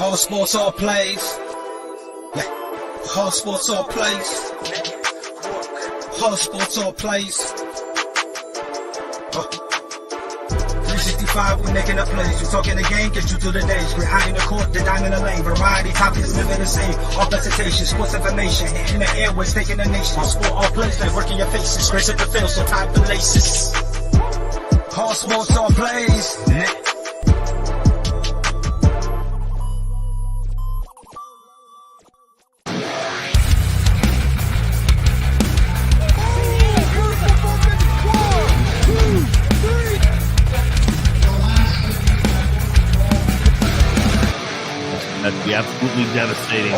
All sports, all plays. Yeah. All sports, all plays. All sports, all plays. 365, we making a plays. We talking the game, get you through the days. We're high in the court, the dime in the lane. Variety topics, living the same. All presentation, sports information. Hitting the airways, taking the nation. All sport, all plays, they working your faces. Grace at the field, so tie the laces. All sports, all plays. That'd be absolutely devastating.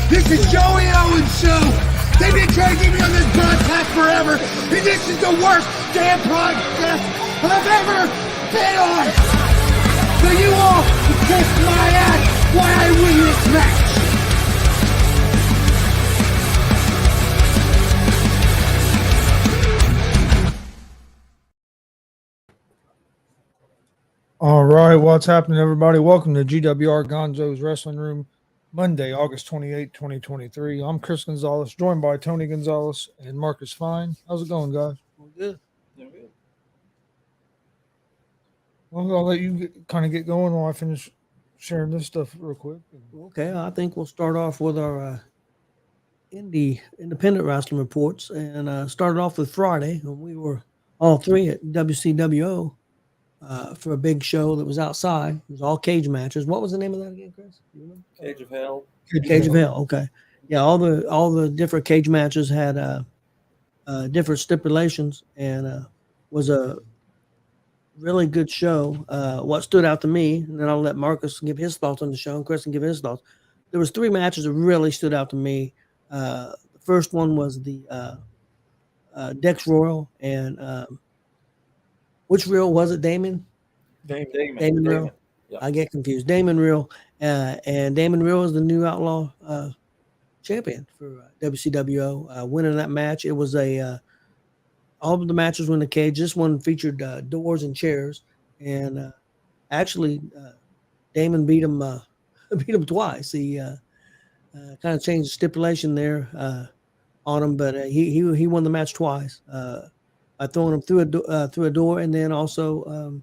This is Joey Owens' show. They've been trying to get me on this podcast forever, and this is the worst damn podcast I've ever been on. So you all can kiss my ass while I win this match. All right, what's happening, everybody? Welcome to G.W.R. Gonzo'S Wrestling Room, Monday, August 28, 2023. I'm Chris Gonzalez, joined by Tony Gonzalez and Marcus Fine. How's it going, guys? Good. Well, I'll let you kind of get going while I finish sharing this stuff real quick. Okay, I think we'll start off with our independent wrestling reports, and started off with Friday when we were all three at WCWO for a big show that was outside. It was all cage matches. What was the name of that again, Chris? Do you remember? Cage of Hell. Cage of Hell. Okay, yeah, all the different cage matches had different stipulations, and was a really good show. What stood out to me, and then I'll let Marcus give his thoughts on the show, and Chris can give his thoughts. There was three matches that really stood out to me. The first one was the Dex Royal, and which Real was it? Damon Real. Yeah. I get confused. Damon Real, and Damon Real is the new Outlaw champion for WCWO. Winning that match, it was all of the matches were in the cage. This one featured doors and chairs, and actually, Damon beat him twice. He kind of changed the stipulation there on him, but he won the match twice by throwing him through a door, and then also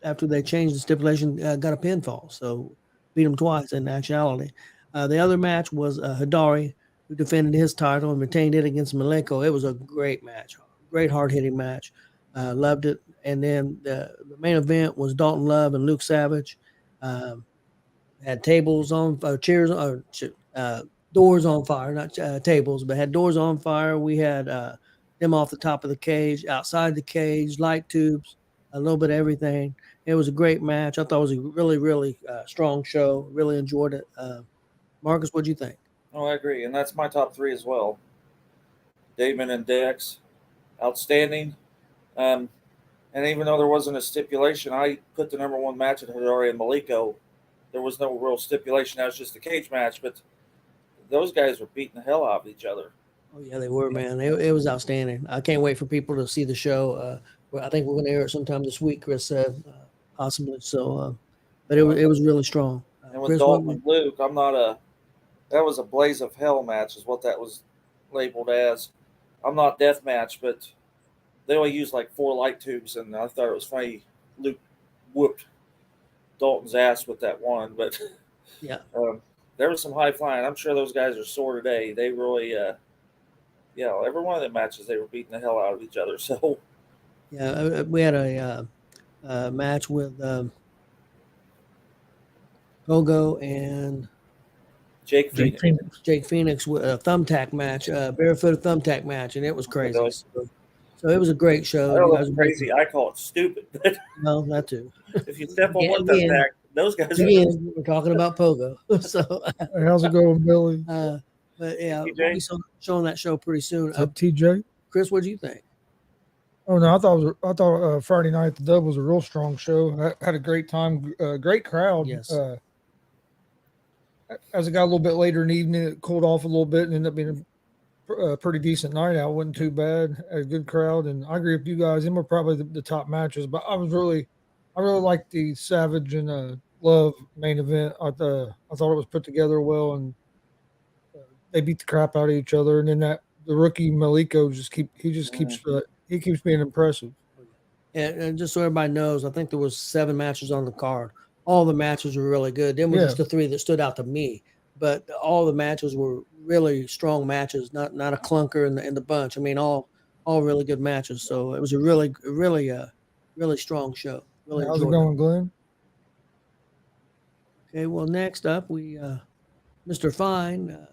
after they changed the stipulation, got a pinfall. So beat him twice in actuality. The other match was Hidari, who defended his title and retained it against Malenko. It was a great match. Great hard-hitting match. Loved it. And then the main event was Dalton Love and Luke Savage. Had tables on chairs, or doors on fire, not tables, but had doors on fire. We had them off the top of the cage, outside the cage, light tubes, a little bit of everything. It was a great match. I thought it was a really, really strong show. Really enjoyed it. Marcus, what'd you think? Oh, I agree, and that's my top three as well. Damon and Dex, outstanding. And even though there wasn't a stipulation, I put the number one match at Hidari and Malenko. There was no real stipulation. That was just a cage match, but those guys were beating the hell out of each other. Oh, yeah, they were, man. It was outstanding. I can't wait for people to see the show. I think we're going to air it sometime this week, Chris said, possibly. So, but it was really strong. And with Chris, Dalton and Luke, that was a blaze of hell match is what that was labeled as. I'm not death match, but they only used like 4 light tubes, and I thought it was funny. Luke whooped Dalton's ass with that one, but yeah, there was some high flying. I'm sure those guys are sore today. They really, every one of the matches they were beating the hell out of each other. So yeah, we had a match with Pogo and Jake Phoenix with a thumbtack match, barefoot thumbtack match, and it was crazy. So it was a great show. I know that's crazy. I call it stupid. But no, that too. If you step on one thumbtack, those guys we're talking about Pogo. So Hey, how's it going, Billy? But yeah, we'll be showing that show pretty soon. Is that TJ? Chris, what do you think? Oh no, I thought Friday night at the Dub was a real strong show. I had a great time, great crowd. Yes. As it got a little bit later in the evening, it cooled off a little bit and ended up being a pretty decent night out. Wasn't too bad. Had a good crowd, and I agree with you guys. Them were probably the top matches. But I really liked the Savage and Love main event. I thought it was put together well, and they beat the crap out of each other. And then the rookie Maliko he keeps being impressive. And just so everybody knows, I think there was 7 matches on the card. All the matches were really good. Them were just the 3 that stood out to me. But all the matches were really strong matches, not a clunker in the bunch. I mean, all really good matches. So it was a really strong show. Really How's it enjoyed going, Glenn? Okay, well, next up, we Mr. Fine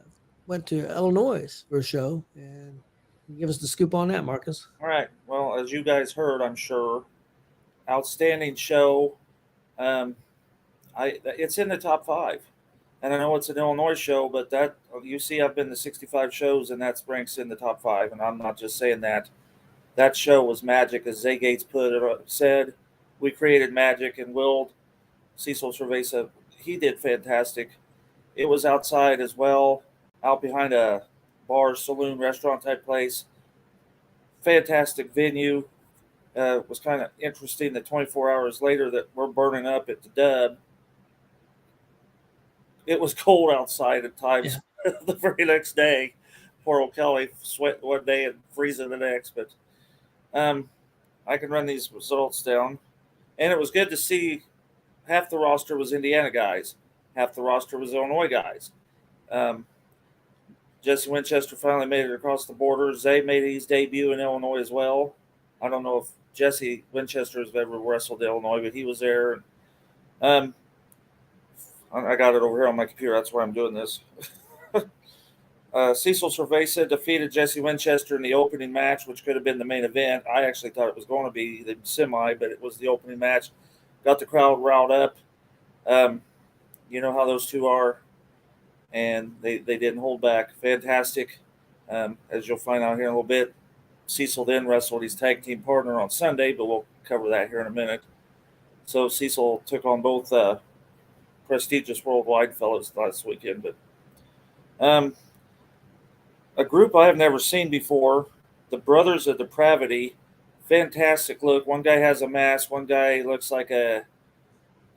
went to Illinois for a show, and give us the scoop on that, Marcus. All right. Well, as you guys heard, I'm sure, outstanding show. It's in the top 5, and I know it's an Illinois show, but that you see, I've been to 65 shows, and that ranks in the top 5, and I'm not just saying that. That show was magic, as Zay Gates said. We created magic, and Will Cecil Cerveza, he did fantastic. It was outside as well, out behind a bar, saloon, restaurant type place. Fantastic venue. It was kind of interesting that 24 hours later that we're burning up at the Dub. It was cold outside at times. Yeah. The very next day. Poor old Kelly sweating one day and freezing the next. But I can run these results down. And it was good to see half the roster was Indiana guys. Half the roster was Illinois guys. Jesse Winchester finally made it across the border. Zay made his debut in Illinois as well. I don't know if Jesse Winchester has ever wrestled in Illinois, but he was there. I got it over here on my computer. That's why I'm doing this. Cecil Cerveza defeated Jesse Winchester in the opening match, which could have been the main event. I actually thought it was going to be the semi, but it was the opening match. Got the crowd riled up. You know how those two are. And they didn't hold back. Fantastic. As you'll find out here in a little bit, Cecil then wrestled his tag team partner on Sunday, but we'll cover that here in a minute. So Cecil took on both prestigious worldwide fellows last weekend. But a group I have never seen before, the Brothers of Depravity. Fantastic look. One guy has a mask. One guy looks like a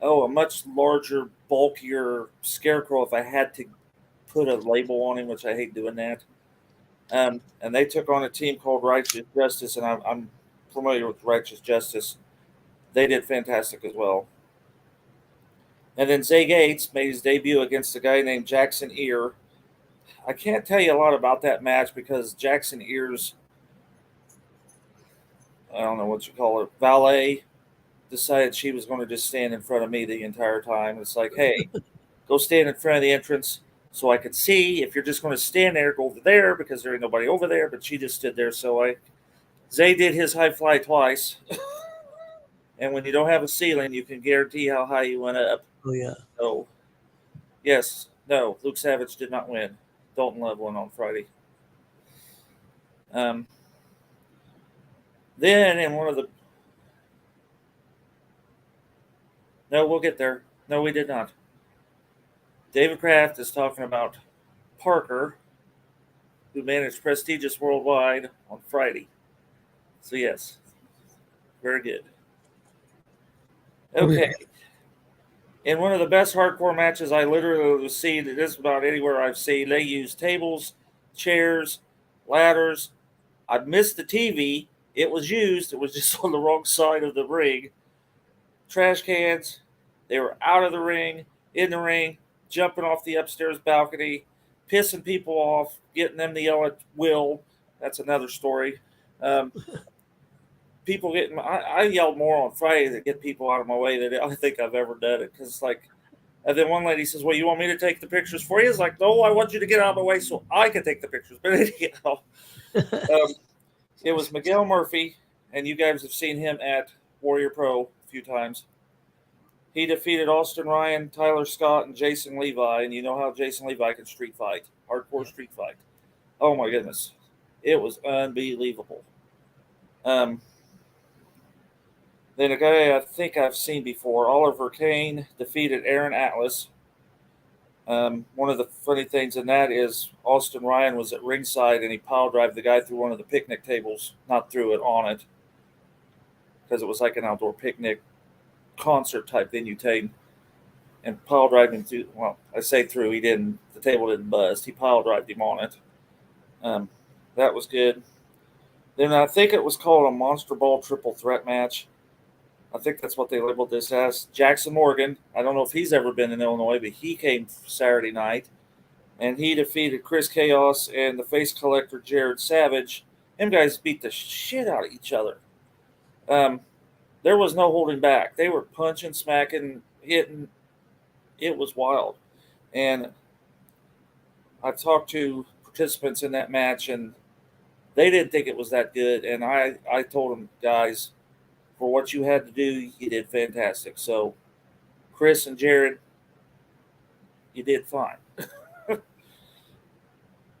much larger, bulkier scarecrow if I had to put a label on him, which I hate doing that. And they took on a team called Righteous Justice, and I'm familiar with Righteous Justice. They did fantastic as well. And then Zay Gates made his debut against a guy named Jackson Ear. I can't tell you a lot about that match because Jackson Ear's, I don't know what you call it, valet, decided she was going to just stand in front of me the entire time. It's like, hey, go stand in front of the entrance so I could see. If you're just going to stand there, go over there because there ain't nobody over there. But she just stood there. So Zay did his high fly twice. And when you don't have a ceiling, you can guarantee how high you went up. Oh, yeah. So, yes, no, Luke Savage did not win. Dalton Love won on Friday. Then in one of the... No, we'll get there. No, we did not. David Kraft is talking about Parker, who managed Prestigious Worldwide on Friday. So, yes, very good. Okay. In one of the best hardcore matches I literally have seen, it is about anywhere I've seen, they use tables, chairs, ladders. I missed the TV. It was used. It was just on the wrong side of the ring. Trash cans. They were out of the ring, in the ring, jumping off the upstairs balcony, pissing people off, getting them to yell at Will. That's another story. People getting, I yelled more on Friday to get people out of my way than I think I've ever done it. Because, and then one lady says, well, you want me to take the pictures for you? It's like, no, I want you to get out of my way so I can take the pictures. But anyhow, it was Miguel Murphy, and you guys have seen him at Warrior Pro a few times. He defeated Austin Ryan, Tyler Scott, and Jason Levi. And you know how Jason Levi can street fight, hardcore street fight. Oh, my goodness. It was unbelievable. Then a guy I think I've seen before, Oliver Kane, defeated Aaron Atlas. One of the funny things in that is Austin Ryan was at ringside and he pile drove the guy through one of the picnic tables, not through it, on it, because it was like an outdoor picnic concert type venue thing, and pile drove him through. Well, I say through, he didn't. The table didn't bust. He pile drove him on it. That was good. Then I think it was called a Monster Ball Triple Threat match. I think that's what they labeled this as. Jackson Morgan, I don't know if he's ever been in Illinois, but he came Saturday night, and he defeated Chris Chaos and the Face Collector Jared Savage. Them guys beat the shit out of each other. There was no holding back. They were punching, smacking, hitting. It was wild. And I talked to participants in that match, and they didn't think it was that good. And I told them, guys, for what you had to do, you did fantastic. So, Chris and Jared, you did fine.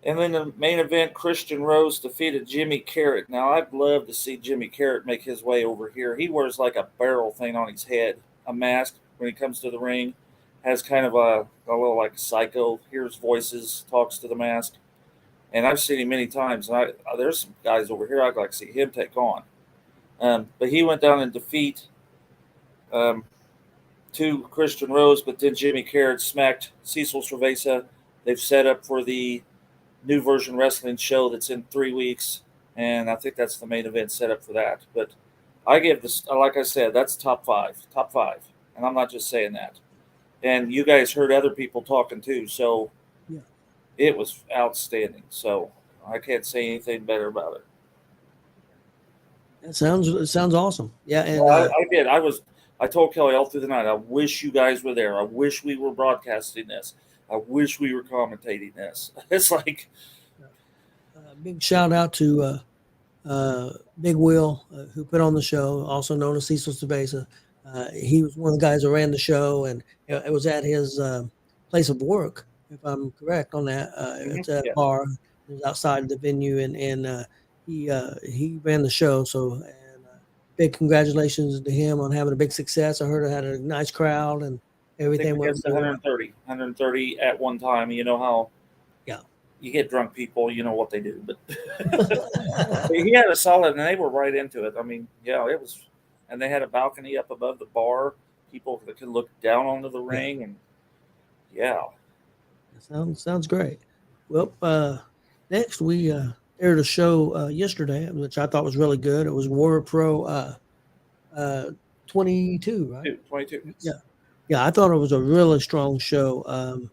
And then the main event, Christian Rose defeated Jimmy Carrot. Now, I'd love to see Jimmy Carrot make his way over here. He wears like a barrel thing on his head, a mask when he comes to the ring. Has kind of a little like a psycho, hears voices, talks to the mask. And I've seen him many times. And there's some guys over here I'd like to see him take on. But he went down in defeat to Christian Rose, but then Jimmy Carrot smacked Cecil Cerveza. They've set up for the New Version Wrestling show that's in 3 weeks, and I think that's the main event set up for that. But I give this, like I said, that's top five, and I'm not just saying that. And you guys heard other people talking too, so Yeah. It was outstanding. So I can't say anything better about it. It sounds awesome. Yeah, and Well, I did. I told Kelly all through the night, I wish you guys were there. I wish we were broadcasting this. I wish we were commentating this. It's like, big shout out to Big Will, who put on the show, also known as Cecil Cerveza. He was one of the guys that ran the show, and it was at his place of work, if I'm correct on that. It's a bar. It was outside the venue, and he ran the show. So, and big congratulations to him on having a big success. I heard it had a nice crowd and everything. I think 130 at one time. You know how you get drunk people, you know what they do. But he had a solid, and they were right into it. I mean, it was, and they had a balcony up above the bar, people that could look down onto the ring, and sounds great. Well, next we aired a show yesterday, which I thought was really good. It was Warrior Pro 22, right? 22. Yeah, I thought it was a really strong show.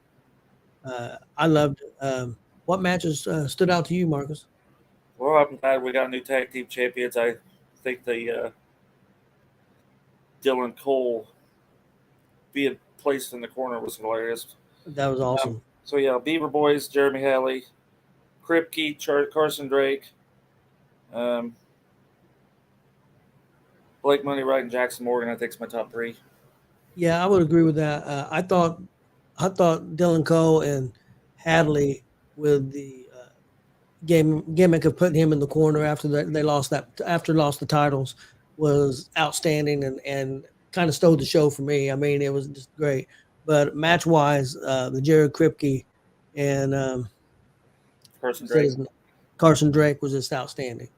I loved it. What matches stood out to you, Marcus? Well, I'm glad we got new tag team champions. I think the Dylan Cole being placed in the corner was hilarious. That was awesome. Beaver Boys, Jeremy Halley, Kripke, Carson Drake, Blake Money-Wright, and Jackson Morgan. I think is my top three. Yeah, I would agree with that. I thought Dylan Cole and Hadley with the gimmick of putting him in the corner after they lost the titles was outstanding and kind of stole the show for me. I mean, it was just great. But match wise, the Jared Kripke and Carson Drake was just outstanding.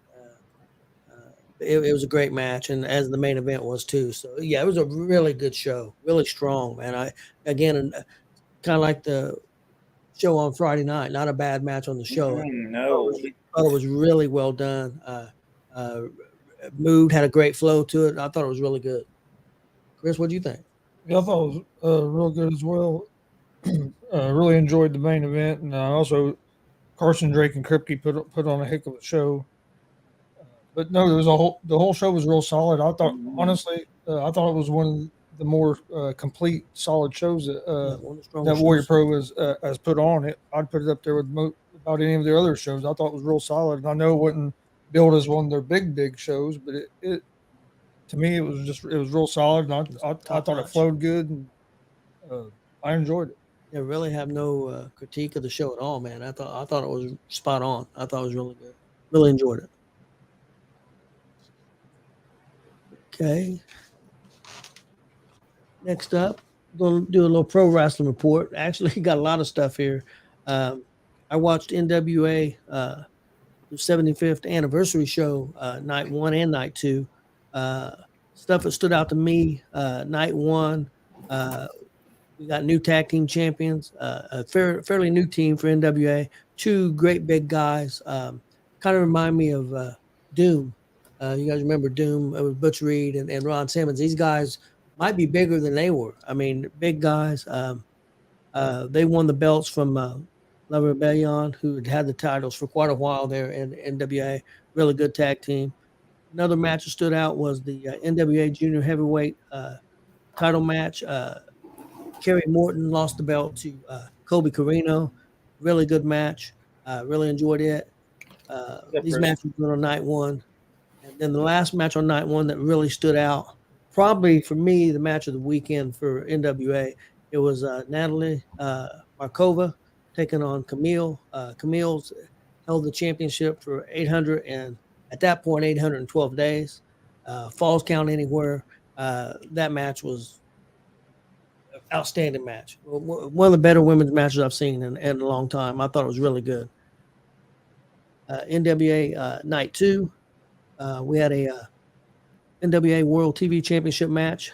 It was a great match, and as the main event was too. So it was a really good show, really strong, man. Kind of like the show on Friday night, not a bad match on the show. No, it was really well done. Moved, had a great flow to it. I thought it was really good. Chris, what do you think? Yeah, I thought it was real good as well. Really enjoyed the main event, and also Carson Drake and Kripke put on a heck of a show. But no, the whole show was real solid. I thought honestly, I thought it was one of the more complete, solid shows that Warrior Pro has put on. I'd put it up there with about any of their other shows. I thought it was real solid, and I know it wasn't billed as one of their big shows, but it to me it was real solid, and I thought it flowed good, and I enjoyed it. I really have no critique of the show at all, man. I thought it was spot on. I thought it was really good. Really enjoyed it. Okay. Next up, going to do a little pro wrestling report. Actually, got a lot of stuff here. I watched NWA the 75th anniversary show, night 1 and night 2. Stuff that stood out to me, night 1, we got new tag team champions, a fairly new team for NWA. 2 great big guys. Kind of remind me of Doom. You guys remember Doom? It was Butch Reed and Ron Simmons. These guys might be bigger than they were. I mean, big guys. They won the belts from La Rebellion, who had the titles for quite a while there in NWA. Really good tag team. Another match that stood out was the NWA Junior Heavyweight title match. Kerry Morton lost the belt to Kobe Carino. Really good match. Really enjoyed it. These matches were on night 1. And then the last match on night 1 that really stood out, probably for me, the match of the weekend for NWA, it was Natalie Markova taking on Camille. Camille's held the championship for 800 and at that point 812 days. Falls count anywhere. That match was an outstanding match. One of the better women's matches I've seen in a long time. I thought it was really good. NWA night 2. We had a NWA World TV Championship match.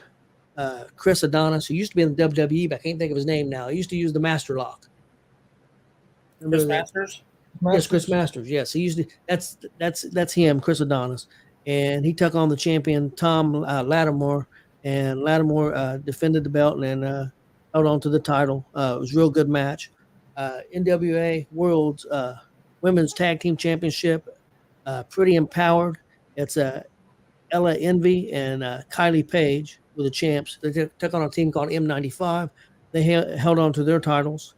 Chris Adonis, who used to be in the WWE, but I can't think of his name now. He used to use the Master Lock. Chris Masters? Yes, Chris Masters. Yes, he used to. That's him, Chris Adonis, and he took on the champion Tom Lattimore, and Lattimore defended the belt and held on to the title. It was a real good match. NWA World's Women's Tag Team Championship, Pretty Empowered. It's Ella Envy and Kylie Page were the champs. They took on a team called M95. They held on to their titles.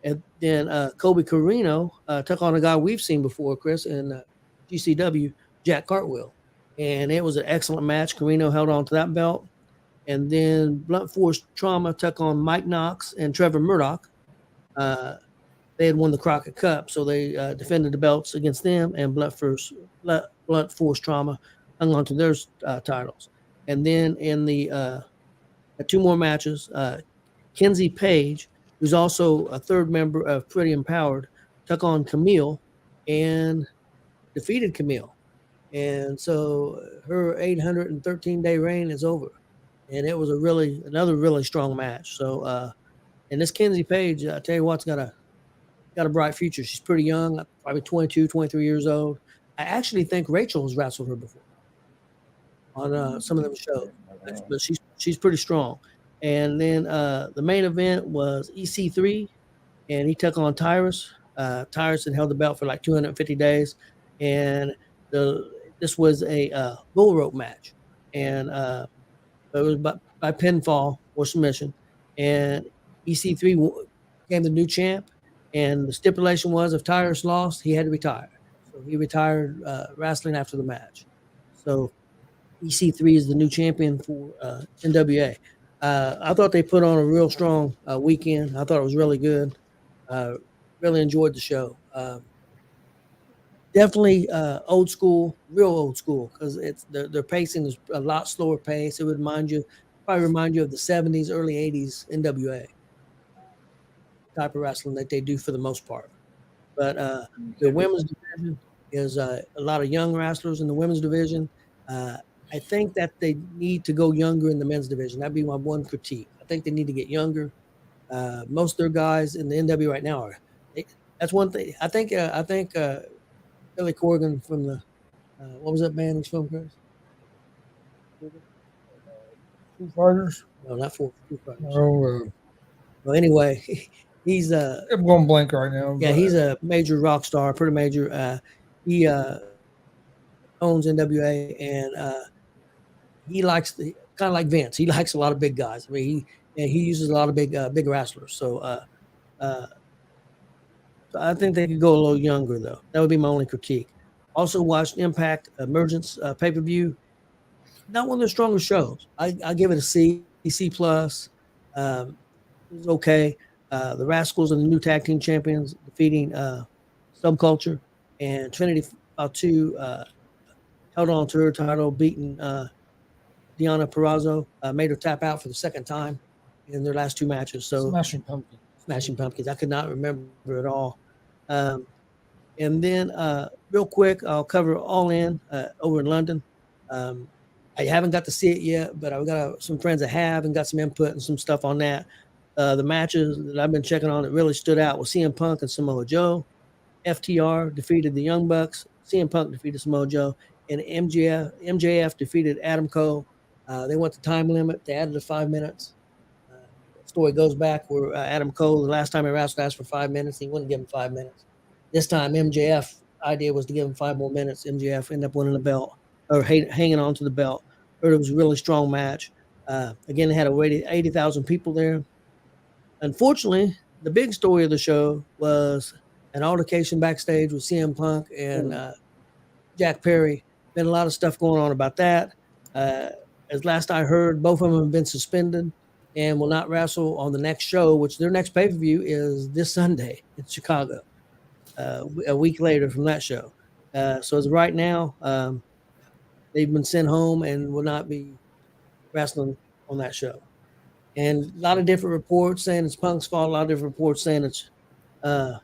And then Kobe Carino took on a guy we've seen before, Chris, in GCW, Jack Cartwheel. And it was an excellent match. Carino held on to that belt. And then Blunt Force Trauma took on Mike Knox and Trevor Murdoch. They had won the Crockett Cup, so they defended the belts against them, and Blunt Force Trauma hung on to their titles. And then in the 2 more matches, Kenzie Page, who's also a third member of Pretty Empowered, took on Camille and defeated Camille. And so her 813-day reign is over. And it was another really strong match. So, and this Kenzie Page, I tell you what's got a bright future. She's pretty young, probably 22, 23 years old. I actually think Rachel has wrestled her before on some of them shows, but she's pretty strong. And then the main event was EC3, and he took on Tyrus. Tyrus had held the belt for like 250 days, and this was a bull rope match, and it was by pinfall or submission. And EC3 became the new champ, and the stipulation was if Tyrus lost, he had to retire. So he retired wrestling after the match. So EC3 is the new champion for NWA. I thought they put on a real strong weekend. I thought it was really good. Really enjoyed the show. Definitely old school, real old school, because their pacing is a lot slower pace. It would probably remind you of the 70s, early 80s NWA type of wrestling that they do for the most part. But the women's division is a lot of young wrestlers in the women's division. I think that they need to go younger in the men's division. That'd be my one critique. I think they need to get younger. Most of their guys in the NW right now that's one thing. I think Billy Corgan from the what was that band he's from, Chris? Foo Fighters? No, not Foo Fighters. Oh, Well, anyway, he's I'm going blank right now. yeah, he's a major rock star, pretty major. He owns NWA, and he likes kind of like Vince. He likes a lot of big guys. I mean, he uses a lot of big wrestlers. So I think they could go a little younger, though. That would be my only critique. Also watched Impact Emergence pay-per-view. Not one of their strongest shows. I give it a C plus. It was okay. The Rascals are the new tag team champions, defeating Subculture, and Trinity Fatu held on to her title, beating Deonna Purrazzo made her tap out for the second time in their last two matches. So Smashing Pumpkin. Smashing Pumpkins. I could not remember it all. And then real quick, I'll cover All In over in London. I haven't got to see it yet, but I've got some friends that have and got some input and some stuff on that. The matches that I've been checking on that really stood out was CM Punk and Samoa Joe. FTR defeated the Young Bucks. CM Punk defeated Samoa Joe. And MJF defeated Adam Cole. They went to time limit. They added the 5 minutes. The story goes back where Adam Cole, the last time he wrestled, asked for 5 minutes. He wouldn't give him 5 minutes. This time, MJF idea was to give him 5 more minutes. MJF ended up winning the belt or hanging on to the belt. But it was a really strong match. Again, they had 80,000 people there. Unfortunately, the big story of the show was an altercation backstage with CM Punk and Jack Perry. Been a lot of stuff going on about that. As last I heard, both of them have been suspended and will not wrestle on the next show, which their next pay-per-view is this Sunday in Chicago, a week later from that show. So as of right now, they've been sent home and will not be wrestling on that show. And a lot of different reports saying it's Punk's fault, a lot of different reports saying it's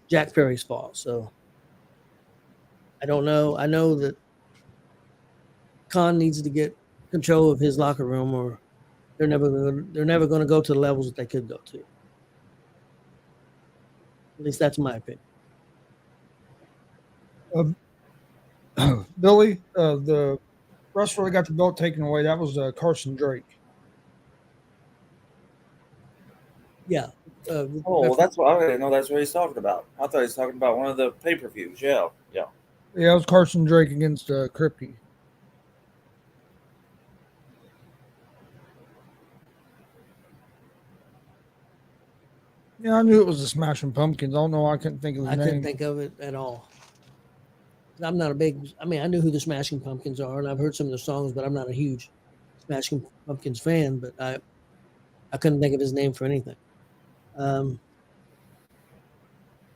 Jack Perry's fault. So I don't know. I know that Khan needs to get control of his locker room, or they're never going to go to the levels that they could go to. At least that's my opinion. Billy, the wrestler that got the belt taken away, that was Carson Drake. Yeah. That's what I didn't know. That's what he's talking about. I thought he was talking about one of the pay-per-views. Yeah. Yeah, it was Carson Drake against Kripke. Yeah, I knew it was the Smashing Pumpkins. I don't know why I couldn't think of his name. I couldn't think of it at all. I'm not a big. I mean, I knew who the Smashing Pumpkins are, and I've heard some of their songs, but I'm not a huge Smashing Pumpkins fan. But I couldn't think of his name for anything.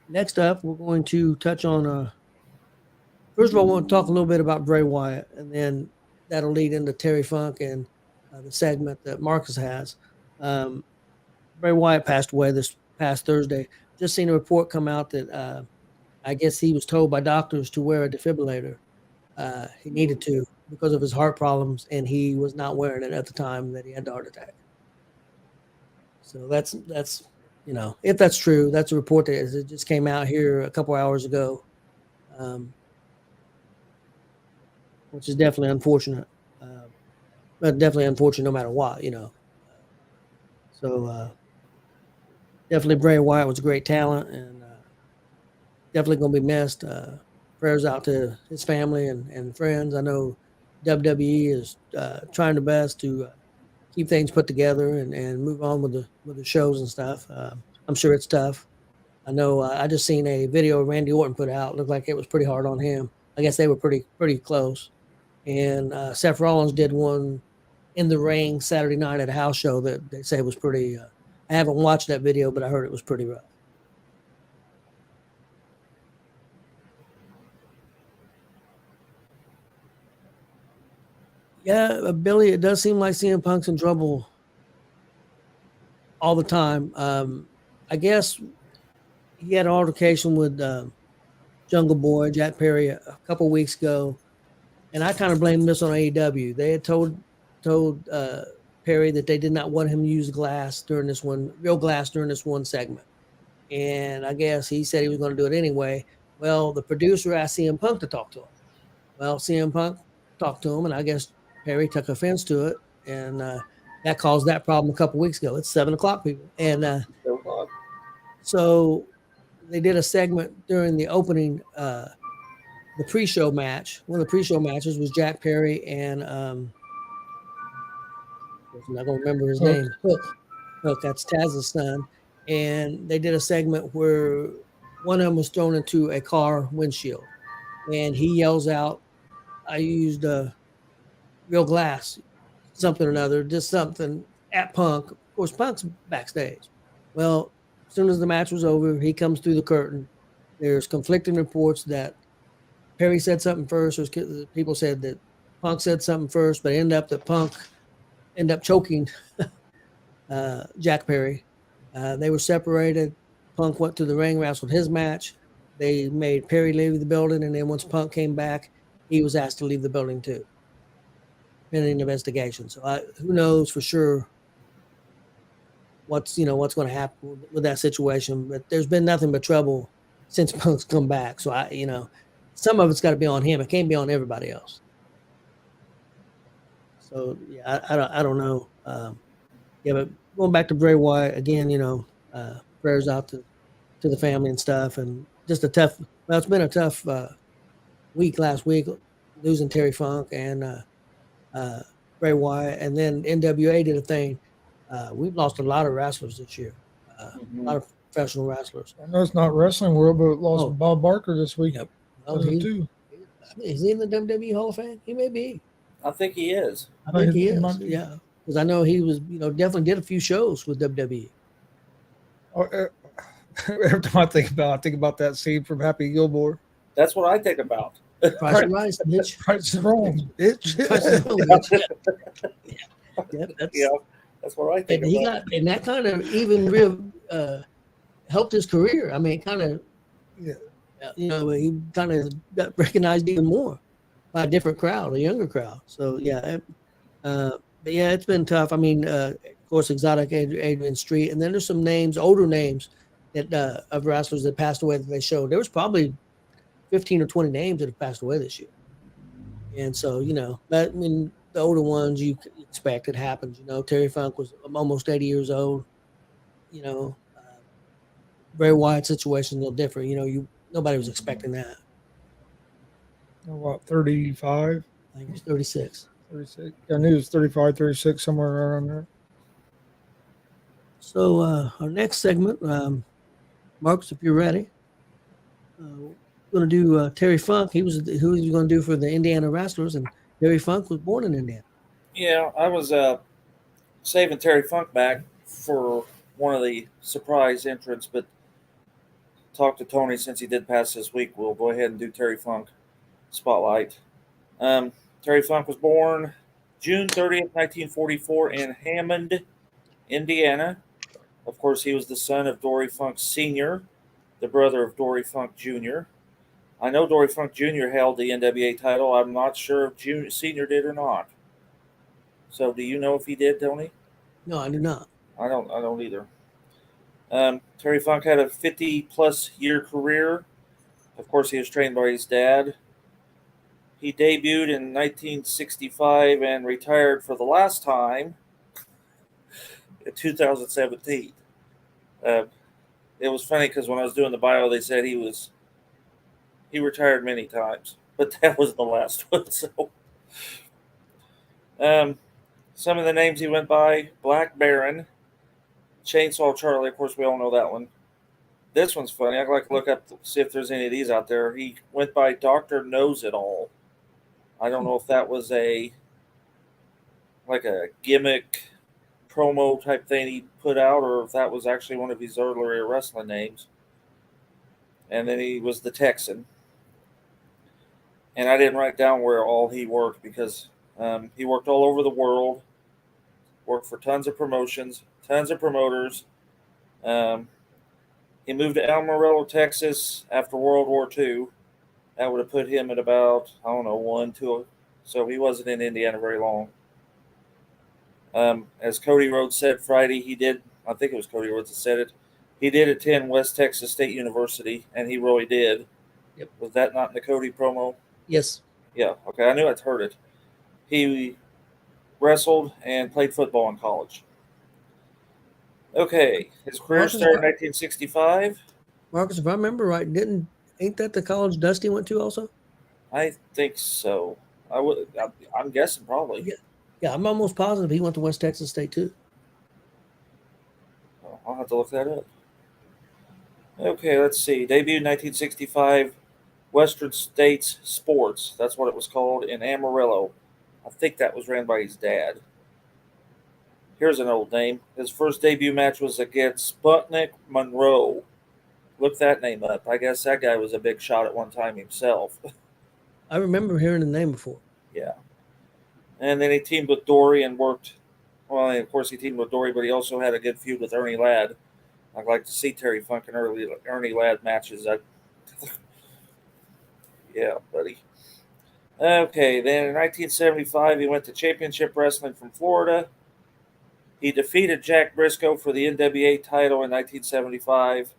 Next up, we're going to touch on. First of all, I want to talk a little bit about Bray Wyatt, and then that'll lead into Terry Funk and the segment that Marcus has. Bray Wyatt passed away this past Thursday. Just seen a report come out that I guess he was told by doctors to wear a defibrillator. He needed to because of his heart problems, and he was not wearing it at the time that he had the heart attack. So that's if that's true, that's a report that it just came out here a couple hours ago, which is definitely unfortunate. But definitely unfortunate no matter what, So definitely Bray Wyatt was a great talent and definitely going to be missed. Prayers out to his family and friends. I know WWE is trying their best to keep things put together and move on with the shows and stuff. I'm sure it's tough. I know I just seen a video Randy Orton put out. It looked like it was pretty hard on him. I guess they were pretty close. And Seth Rollins did one in the ring Saturday night at a house show that they say was pretty. I haven't watched that video, but I heard it was pretty rough. Yeah, Billy, it does seem like CM Punk's in trouble all the time. I guess he had an altercation with Jungle Boy, Jack Perry, a couple of weeks ago, and I kind of blame this on AEW. They had told Perry that they did not want him to use real glass during this one segment, and I guess he said he was going to do it anyway. Well, the producer asked CM Punk to talk to him. Well, CM Punk talked to him, and I guess Perry took offense to it, and that caused that problem a couple weeks ago. It's 7:00, people, and so they did a segment during the opening, the pre-show match. One of the pre-show matches was Jack Perry and I'm not gonna remember his name. Hook. That's Taz's son, and they did a segment where one of them was thrown into a car windshield, and he yells out, "I used real glass, something or another, just something at Punk." Of course, Punk's backstage. Well, as soon as the match was over, he comes through the curtain. There's conflicting reports that Perry said something first. People said that Punk said something first, but it ended up that Punk end up choking Jack Perry. They were separated. Punk went to the ring, wrestled his match. They made Perry leave the building, and then once Punk came back, he was asked to leave the building too, pending investigation. So who knows for sure what's going to happen with that situation. But there's been nothing but trouble since Punk's come back. So some of it's got to be on him. It can't be on everybody else. So yeah, I don't know. Yeah, but going back to Bray Wyatt again, prayers out to the family and stuff, and just it's been a tough week last week, losing Terry Funk and Bray Wyatt, and then NWA did a thing. We've lost a lot of wrestlers this year, a lot of professional wrestlers. I know it's not wrestling world, but lost Bob Barker this week. Yep. Is he in the WWE Hall of Fame? He may be. I think he is. I think he is. Yeah, because I know he was, definitely did a few shows with WWE. Oh, every time I think about that scene from Happy Gilmore. That's what I think about. Price is right, bitch. Price is wrong, bitch. Price is wrong, bitch. That's what I think about. And that kind of even real helped his career. I mean, kind of, he kind of got recognized even more by a different crowd, a younger crowd. So but yeah, it's been tough. I mean, of course, Exotic Adrian Street, and then there's some names, older names that of wrestlers that passed away that they showed. There was probably 15 or 20 names that have passed away this year. And so, the older ones you expect, it happens. Terry Funk was almost 80 years old. Bray Wyatt situation a little different. Nobody was expecting that. What, 35? I think it was 36. 36. I knew it was 35, 36, somewhere around there. So our next segment, Marcus, if you're ready, we're going to do Terry Funk. Who was going to do for the Indiana Wrestlers, and Terry Funk was born in Indiana. Yeah, I was saving Terry Funk back for one of the surprise entrants, but talk to Tony since he did pass this week. We'll go ahead and do Terry Funk spotlight. Terry Funk was born June 30th, 1944 in Hammond, Indiana. Of course, he was the son of Dory Funk Sr., the brother of Dory Funk Jr. I know Dory Funk Jr. held the NWA title. I'm not sure if Sr. did or not. So do you know if he did, Tony? No, I do not. I don't either. Terry Funk had a 50-plus year career. Of course, he was trained by his dad. He debuted in 1965 and retired for the last time in 2017. It was funny because when I was doing the bio, they said he retired many times, but that was the last one. So, some of the names he went by: Black Baron, Chainsaw Charlie. Of course, we all know that one. This one's funny. I'd like to look up to see if there's any of these out there. He went by Dr. Knows It All. I don't know if that was a gimmick promo type thing he put out, or if that was actually one of his earlier wrestling names. And then he was the Texan. And I didn't write down where all he worked because he worked all over the world, worked for tons of promotions, tons of promoters. He moved to Amarillo, Texas after World War II. That would have put him at about, 1, 2. So he wasn't in Indiana very long. As Cody Rhodes said Friday, I think it was Cody Rhodes that said it, he did attend West Texas State University, and he really did. Yep. Was that not in the Cody promo? Yes. Yeah, okay, I knew I'd heard it. He wrestled and played football in college. Okay, his career started in 1965. Marcus, if I remember right, ain't that the college Dusty went to also? I think so. I'm guessing probably. Yeah, I'm almost positive he went to West Texas State too. I'll have to look that up. Okay, let's see. Debuted in 1965, Western States Sports. That's what it was called, in Amarillo. I think that was ran by his dad. Here's an old name. His first debut match was against Sputnik Monroe. Look that name up. I guess that guy was a big shot at one time himself. I remember hearing the name before. Yeah. And then he teamed with Dory and worked Well, of course, he teamed with Dory, but he also had a good feud with Ernie Ladd. I'd like to see Terry Funk in Ernie Ladd matches. Yeah, buddy. Okay, then in 1975, he went to Championship Wrestling from Florida. He defeated Jack Briscoe for the NWA title in 1975.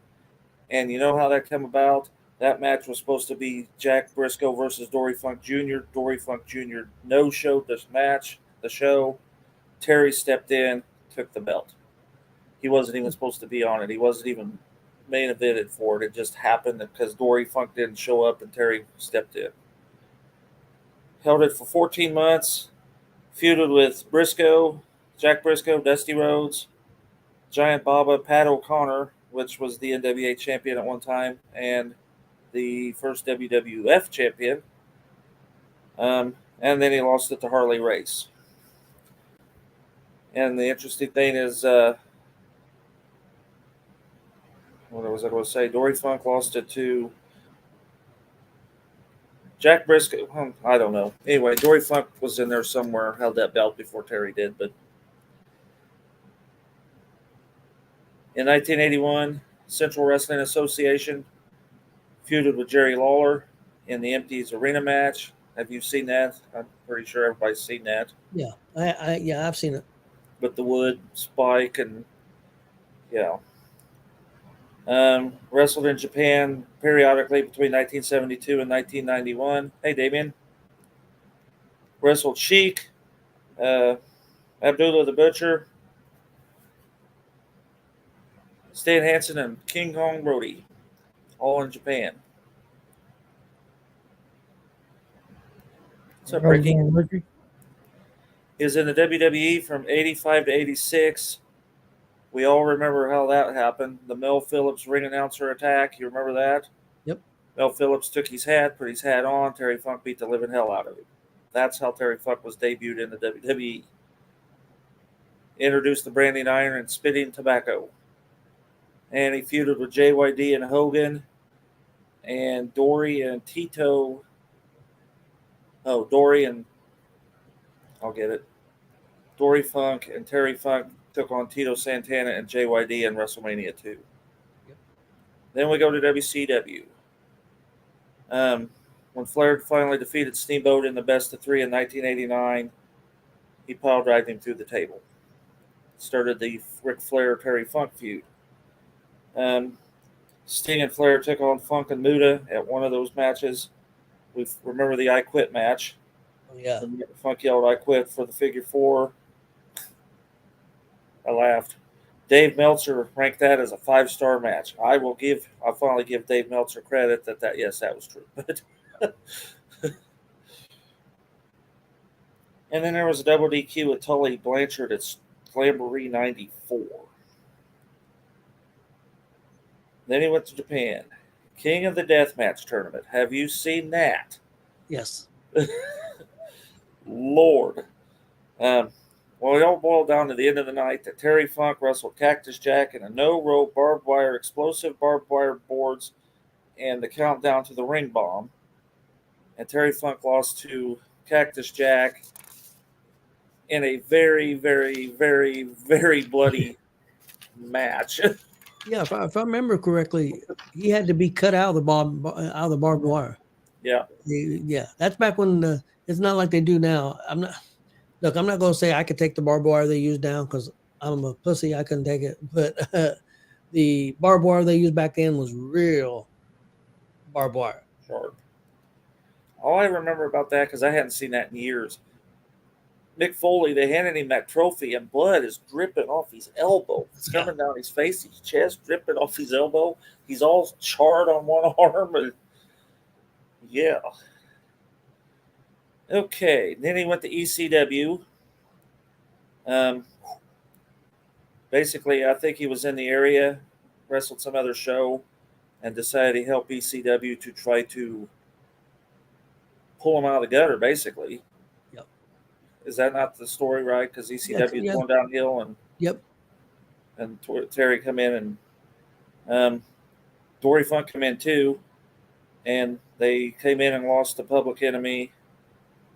And you know how that came about? That match was supposed to be Jack Briscoe versus Dory Funk Jr. Dory Funk Jr. no-showed this match, the show. Terry stepped in, took the belt. He wasn't even supposed to be on it. He wasn't even main evented for it. It just happened because Dory Funk didn't show up and Terry stepped in. Held it for 14 months. Feuded with Briscoe, Jack Briscoe, Dusty Rhodes, Giant Baba, Pat O'Connor, which was the NWA champion at one time, and the first WWF champion. And then he lost it to Harley Race. And the interesting thing is, what was I going to say? Dory Funk lost it to Jack Briscoe. I don't know. Anyway, Dory Funk was in there somewhere, held that belt before Terry did. But in 1981, Central Wrestling Association feuded with Jerry Lawler in the Empties Arena match. Have you seen that? I'm pretty sure everybody's seen that. Yeah, I've seen it. With the wood spike and yeah. Wrestled in Japan periodically between 1972 and 1991. Hey, Damien. Wrestled Sheik, Abdullah the Butcher, Stan Hansen, and King Kong Brody, all in Japan. What's up, Ricky? Ricky? He was in the WWE from 85 to 86. We all remember how that happened. The Mel Phillips ring announcer attack. You remember that? Yep. Mel Phillips took his hat, put his hat on. Terry Funk beat the living hell out of him. That's how Terry Funk was debuted in the WWE. Introduced the branding iron and spitting tobacco. And he feuded with JYD and Hogan and Dory and Tito. Oh, Dory and... I'll get it. Dory Funk and Terry Funk took on Tito Santana and JYD in WrestleMania 2. Yep. Then we go to WCW. When Flair finally defeated Steamboat in the best of 3 in 1989, he pile drived him through the table. Started the Ric Flair-Terry Funk feud. Sting and Flair took on Funk and Muta at one of those matches. We remember the I Quit match. Oh, yeah. Funk yelled, "I quit" for the figure 4. I laughed. Dave Meltzer ranked that as a 5-star match. I'll finally give Dave Meltzer credit that yes, that was true. And then there was a double DQ with Tully Blanchard at Slamboree 94. Then he went to Japan. King of the Deathmatch tournament. Have you seen that? Yes. Lord. Well, it all boiled down to the end of the night that Terry Funk wrestled Cactus Jack in a no-rope barbed wire, explosive barbed wire boards, and the countdown to the ring bomb. And Terry Funk lost to Cactus Jack in a very, very, very, very bloody match. Yeah, if I remember correctly, he had to be cut out of the barbed wire. Yeah. Yeah, that's back when it's not like they do now. I'm not going to say I could take the barbed wire they use now because I'm a pussy. I couldn't take it. But the barbed wire they used back then was real barbed wire. Sharp. All I remember about that, because I hadn't seen that in years, Mick Foley, they handed him that trophy, and blood is dripping off his elbow. It's coming down his face, his chest, dripping off his elbow. He's all charred on one arm. And yeah. Okay. Then he went to ECW. Basically, I think he was in the area, wrestled some other show, and decided to help ECW to try to pull him out of the gutter, basically. Yep. Is that not the story, right? Because ECW is going downhill, and yep. And Terry come in, and Dory Funk come in too, and they came in and lost to Public Enemy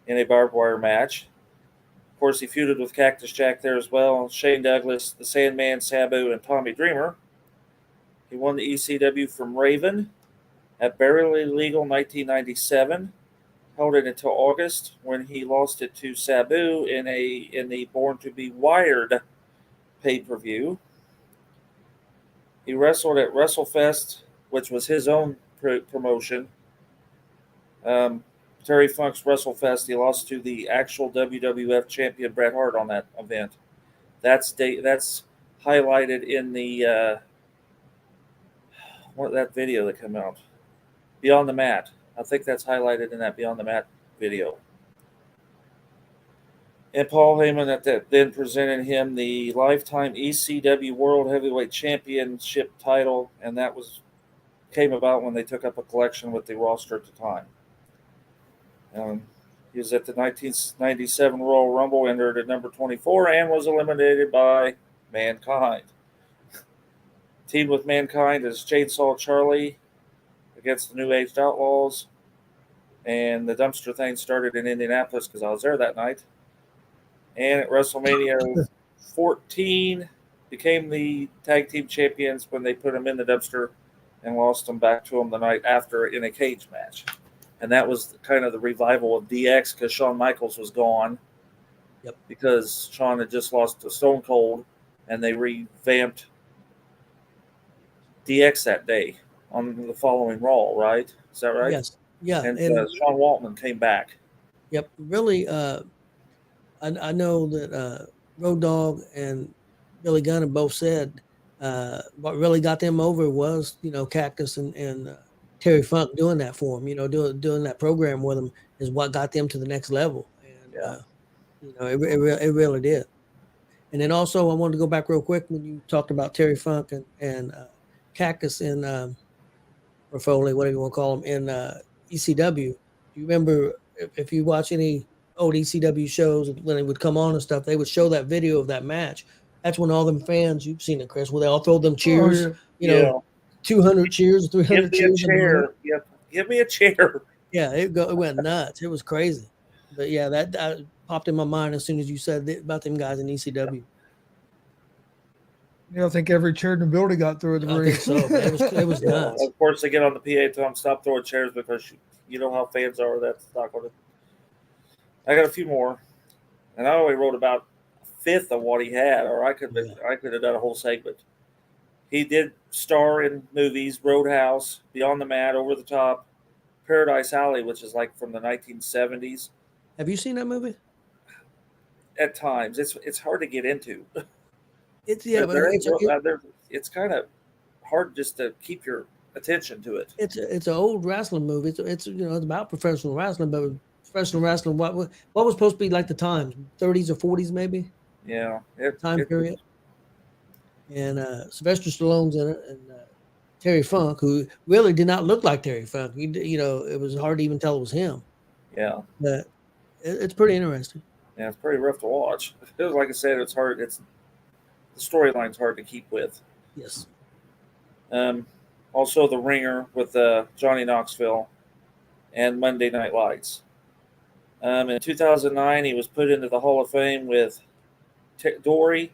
in a barbed wire match. Of course, he feuded with Cactus Jack there as well. Shane Douglas, the Sandman, Sabu, and Tommy Dreamer. He won the ECW from Raven at Barely Legal 1997. Held it until August when he lost it to Sabu in the Born to Be Wired pay-per-view. He wrestled at WrestleFest, which was his own promotion. Terry Funk's WrestleFest, he lost to the actual WWF champion Bret Hart on that event. That's highlighted in the that video that came out, Beyond the Mat. I think that's highlighted in that Beyond the Mat video. And Paul Heyman then presented him the Lifetime ECW World Heavyweight Championship title, and that came about when they took up a collection with the roster at the time. He was at the 1997 Royal Rumble, entered at number 24, and was eliminated by Mankind. Teamed with Mankind is Chainsaw Charlie against the New Age Outlaws. And the dumpster thing started in Indianapolis because I was there that night. And at WrestleMania 14, became the tag team champions when they put them in the dumpster and lost them back to them the night after in a cage match. And that was kind of the revival of DX because Shawn Michaels was gone. Yep. Because Shawn had just lost to Stone Cold, and they revamped DX that day on the following Raw, right? Is that right? Yes. Yeah. And Sean Waltman came back. Yep. Really, I know that Road Dogg and Billy Gunn have both said what really got them over was, Cactus and Terry Funk doing that for him, doing that program with him is what got them to the next level. And, it really did. And then also I wanted to go back real quick when you talked about Terry Funk and Cactus in or Foley, whatever you want to call them, in ECW. Do you remember if you watch any old ECW shows when they would come on and stuff, they would show that video of that match. That's when all them fans, you've seen it, Chris, where they all throw them cheers, 200 cheers, 300 cheers. Give me a chair. Yep. Give me a chair. Yeah, it went nuts. It was crazy. But yeah, that popped in my mind as soon as you said about them guys in ECW. I think every chair in the building got through the ring. So it was nuts. Of course, they get on the PA, tell them stop throwing chairs because you know how fans are. That's not going to. I got a few more, and I only wrote about a fifth of what he had, or I could have done a whole segment. He did star in movies: Roadhouse, Beyond the Mat, Over the Top, Paradise Alley, which is like from the 1970s. Have you seen that movie? At times, it's hard to get into. It's kind of hard just to keep your attention to it. It's an old wrestling movie. It's about professional wrestling, but professional wrestling, what was supposed to be like the times, 30s or 40s maybe? Yeah, period. And Sylvester Stallone's in it, and Terry Funk, who really did not look like Terry Funk. It was hard to even tell it was him. Yeah, but it's pretty interesting. Yeah, it's pretty rough to watch. Like I said, it's hard. The storyline's hard to keep with. Yes. Also, The Ringer with Johnny Knoxville and Monday Night Lights. In 2009, he was put into the Hall of Fame with Dory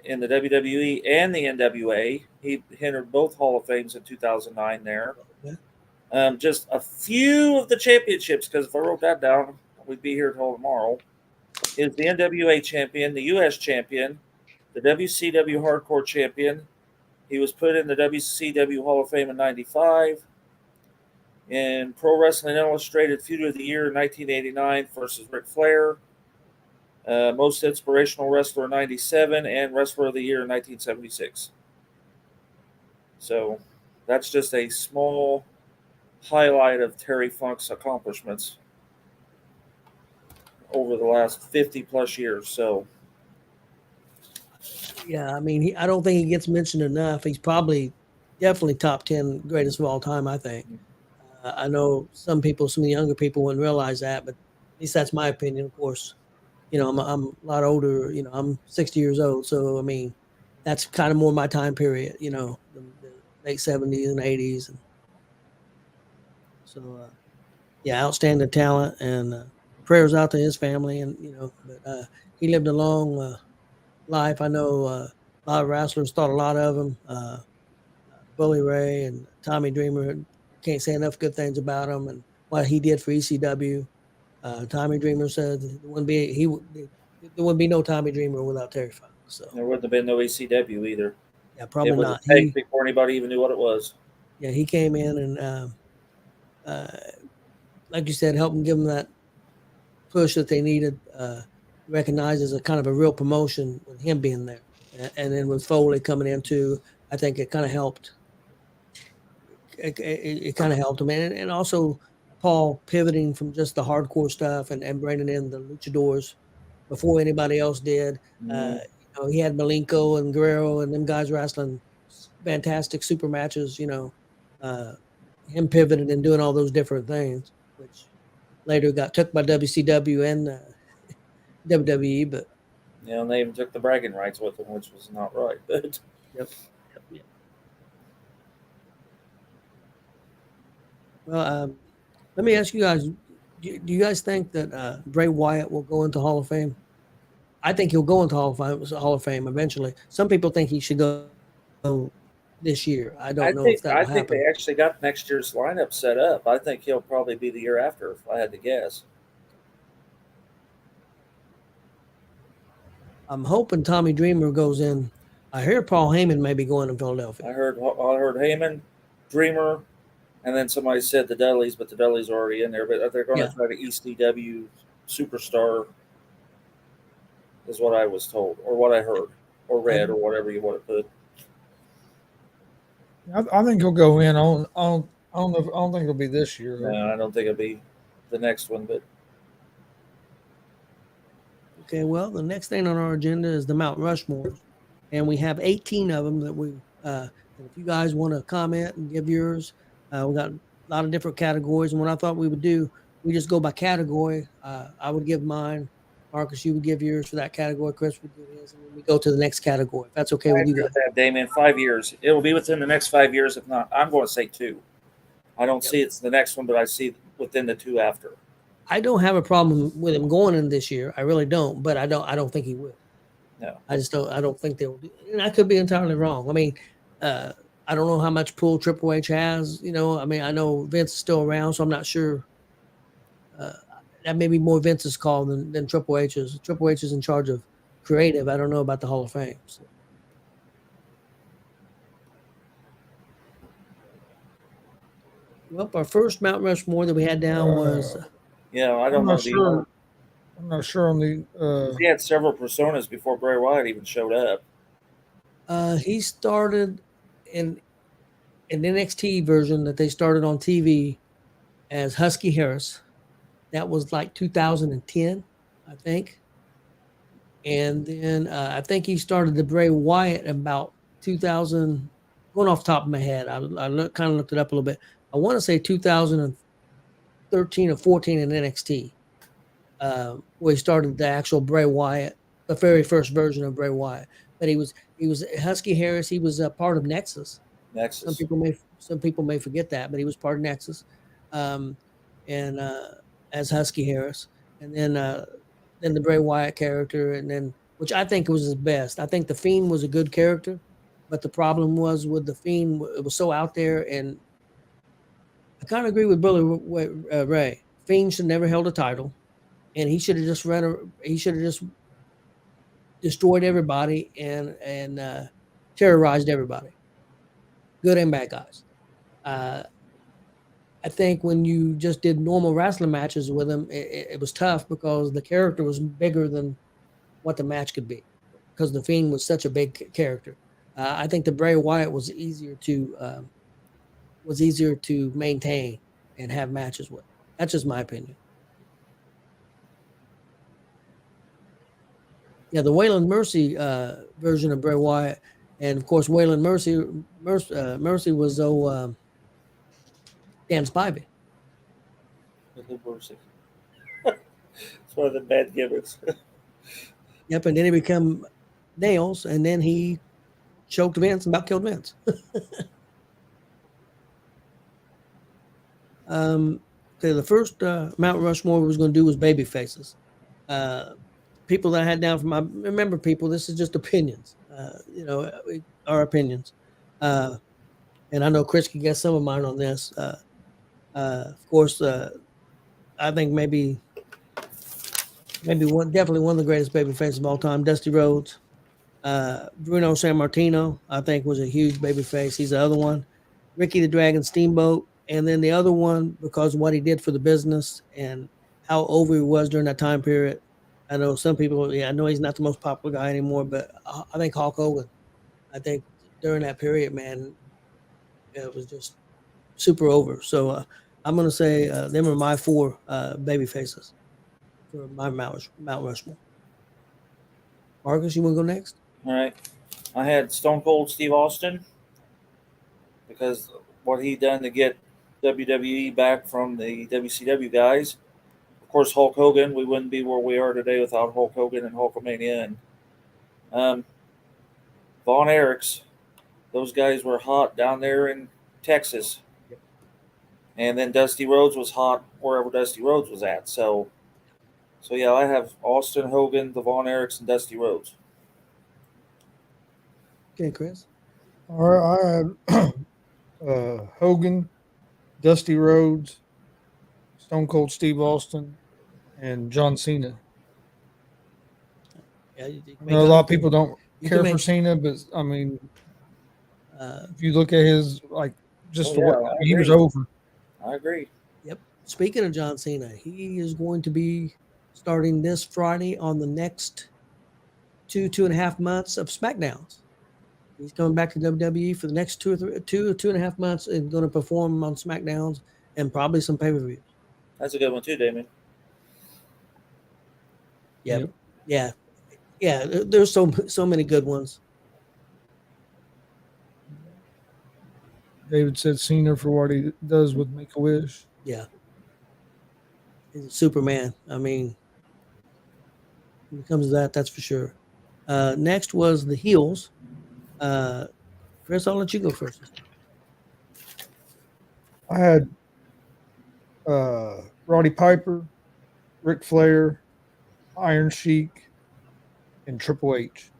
in the WWE and the NWA. He entered both Hall of Fames in 2009 there. Okay. Just a few of the championships, because if I wrote that down, we'd be here until tomorrow. Is the NWA champion, the U.S. champion, the WCW Hardcore champion. He was put in the WCW Hall of Fame in 95. In Pro Wrestling Illustrated Feud of the Year in 1989 versus Ric Flair. Most Inspirational Wrestler in 97 and Wrestler of the Year in 1976. So that's just a small highlight of Terry Funk's accomplishments over the last 50 plus years. So yeah, I mean, I don't think he gets mentioned enough. He's definitely top 10 greatest of all time, I think. I know some of the younger people wouldn't realize that, but at least that's my opinion, of course. I'm a lot older, I'm 60 years old. So, I mean, that's kind of more my time period, the late 70s and 80s. And so, yeah, outstanding talent. And prayers out to his family, and but he lived a long life. I know a lot of wrestlers thought a lot of him. Bully Ray and Tommy Dreamer, can't say enough good things about him and what he did for ECW. Tommy Dreamer said there wouldn't be no Tommy Dreamer without Terry Funk. So There wouldn't have been no ECW either. yeah, probably It was not. a fake before anybody even knew what it was. He came in and like you said, helped them give them that push that they needed. Recognized as a kind of a real promotion with him being there, and then with Foley coming in too, I think it kind of helped. It kind of helped him, and also Paul pivoting from just the hardcore stuff and bringing in the luchadors before anybody else did. He had Malenko and Guerrero and them guys wrestling fantastic super matches. Him pivoting and doing all those different things, which later got took by WCW and WWE. But And they even took the bragging rights with them, which was not right. But yep. Well, let me ask you guys: do you guys think that Bray Wyatt will go into Hall of Fame? I think he'll go into Hall of Fame eventually. Some people think he should go this year. I don't know if that will I think happen. they actually got next year's lineup set up. I think he'll probably be the year after, if I had to guess. I'm hoping Tommy Dreamer goes in. I hear Paul Heyman may be going to Philadelphia. I heard Heyman, Dreamer, and then somebody said the Dudleys, but the Dudleys are already in there. But they're going to try to ECW superstar, is what I was told, or what I heard, or read, or whatever you want to put. I think he'll go in. I don't think it'll be this year. No, I don't think it'll be the next one. But okay, well, the next thing on our agenda is the Mount Rushmore, and we have 18 of them that we. And if you guys want to comment and give yours, we got a lot of different categories. And what I thought we would do, we just go by category. I would give mine. Marcus, you would give yours for that category. Chris would give his, and then we go to the next category. If that's okay with you guys. That, Damien, 5 years. It will be within the next 5 years. If not, I'm going to say 2. I don't see it's the next one, but I see within the 2 after. I don't have a problem with him going in this year. I really don't, but I don't think he will. No, I just don't. I don't think they will do. And I could be entirely wrong. I mean, I don't know how much pull Triple H has. I mean, I know Vince is still around, so I'm not sure. That may be more Vince's call than Triple H's. Triple H is in charge of creative. I don't know about the Hall of Fame. So. Well, our first Mount Rushmore that we had down was. I don't know. Sure. I'm not sure on the. He had several personas before Bray Wyatt even showed up. He started in NXT version that they started on TV as Husky Harris. That was like 2010, I think. And then I think he started the Bray Wyatt about 2000. Going off the top of my head, I kind of looked it up a little bit. I want to say 2013 or 14 in NXT, where he started the actual Bray Wyatt, the very first version of Bray Wyatt. But he was Husky Harris. He was a part of Nexus. Some people may forget that, but he was part of Nexus, as Husky Harris, and then the Bray Wyatt character, and then which I think was his best. I think the Fiend was a good character, but the problem was with the Fiend, it was so out there, and I kind of agree with Billy Ray. Fiend should never held a title, and he should have just destroyed everybody and terrorized everybody, good and bad guys. I think when you just did normal wrestling matches with him, it was tough because the character was bigger than what the match could be, because the Fiend was such a big character. I think the Bray Wyatt was easier to maintain and have matches with. That's just my opinion. Yeah, the Waylon Mercy version of Bray Wyatt, and of course Waylon Mercy was Dan Spivey. It's one of the bad gimmicks. Yep, and then he became Nails, and then he choked Vince and about killed Vince. Okay, the first Mount Rushmore we was going to do was baby faces. People that I had down from remember, people, this is just opinions. Our opinions. And I know Chris can get some of mine on this. Of course, I think maybe definitely one of the greatest baby faces of all time, Dusty Rhodes. Bruno Sammartino, I think, was a huge baby face. He's the other one. Ricky the Dragon Steamboat. And then the other one, because of what he did for the business and how over he was during that time period. I know some people, I know he's not the most popular guy anymore, but I think Hulk Hogan, I think during that period, man, it was just super over. So I'm going to say them are my 4 baby faces for my Mount Rushmore. Marcus, you want to go next? All right. I had Stone Cold Steve Austin because what he done to get WWE back from the WCW guys. Of course, Hulk Hogan. We wouldn't be where we are today without Hulk Hogan and Hulkamania. And Von Erichs. Those guys were hot down there in Texas. Yep. And then Dusty Rhodes was hot wherever Dusty Rhodes was at. So yeah, I have Austin, Hogan, the Von Erichs, and Dusty Rhodes. Okay, Chris. All right, I had Hogan, Dusty Rhodes, Stone Cold Steve Austin, and John Cena. Yeah, I know a lot of people don't care for Cena. Cena, but I mean, if you look at his he was agree. over. I agree. Yep. Speaking of John Cena, he is going to be starting this Friday on the next 2.5 months of SmackDowns. He's coming back to WWE for the next 2.5 months and going to perform on SmackDowns and probably some pay-per-views. That's a good one too, Damon. Yep. Yeah. There's so many good ones. David said Cena for what he does with Make-A-Wish. Yeah. He's a Superman. I mean, when it comes to that, that's for sure. Next was the heels. Chris, I'll let you go first. I had Roddy Piper, Ric Flair, Iron Sheik, and Triple H.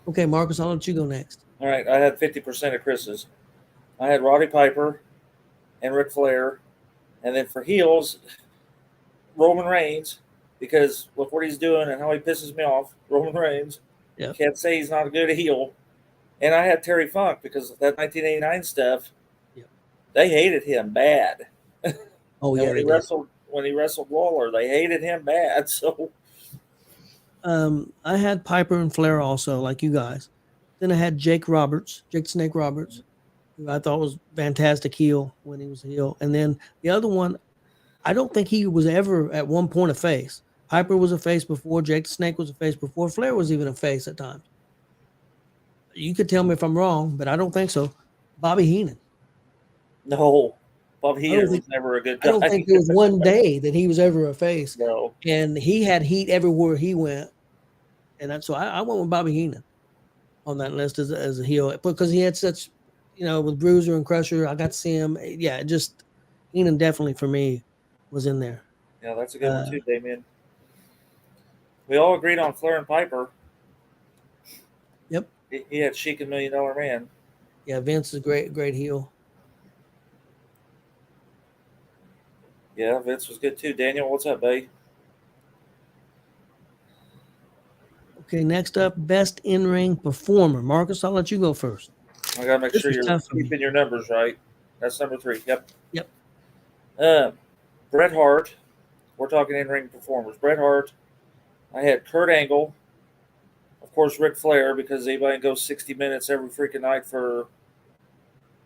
Okay, Marcus, I'll let you go next. All right, I had 50% of Chris's. I had Roddy Piper and Ric Flair. And then for heels, Roman Reigns, because look what he's doing and how he pisses me off. Roman Reigns. Yep. Can't say he's not a good heel. And I had Terry Funk because that 1989 stuff, they hated him bad. Oh, yeah. When he wrestled Lawler, they hated him bad. So I had Piper and Flair also, like you guys. Then I had Jake the Snake Roberts, who I thought was fantastic heel when he was a heel. And then the other one, I don't think he was ever at one point a face. Piper was a face before. Jake the Snake was a face before. Flair was even a face at times. You could tell me if I'm wrong, but I don't think so. Bobby Heenan. no, Bobby Heenan was never a good guy. I don't think there was one day that he was ever a face. No. And he had heat everywhere he went. And so I went with Bobby Heenan on that list as a heel because he had such, with Bruiser and Crusher, I got to see him. Yeah, just Heenan definitely for me was in there. Yeah, that's a good one too, Damien. We all agreed on Flair and Piper. Yep. He had Sheik and $1 Million Man. Yeah, Vince is great heel. Yeah, Vince was good too. Daniel, what's up, babe? Okay, next up, best in-ring performer. Marcus, I'll let you go first. I gotta make sure you're keeping your numbers right. That's number 3. Yep. Bret Hart. We're talking in-ring performers. Bret Hart. I had Kurt Angle. Of course, Ric Flair, because anybody goes 60 minutes every freaking night for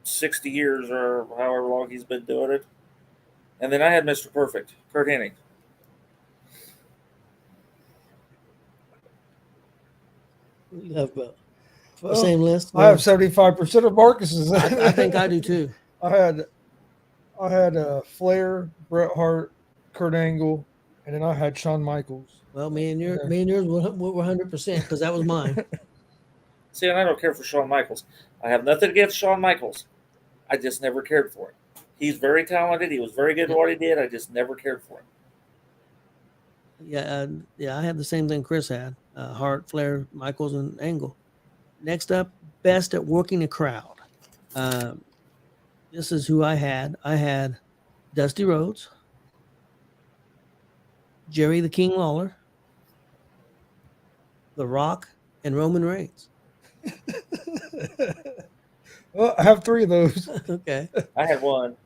60 years or however long he's been doing it. And then I had Mr. Perfect, Kurt Hennig. You have the same list. I have 75% of Marcus's. I think I do too. I had Flair, Bret Hart, Kurt Angle, and then I had Shawn Michaels. Well, me and yours were 100% because that was mine. See, and I don't care for Shawn Michaels. I have nothing against Shawn Michaels. I just never cared for him. He's very talented. He was very good at what he did. I just never cared for him. Yeah, I had the same thing Chris had. Hart, Flair, Michaels, and Angle. Next up, best at working a crowd. This is who I had. I had Dusty Rhodes, Jerry the King Lawler, The Rock, and Roman Reigns. Well, I have 3 of those. Okay. I had one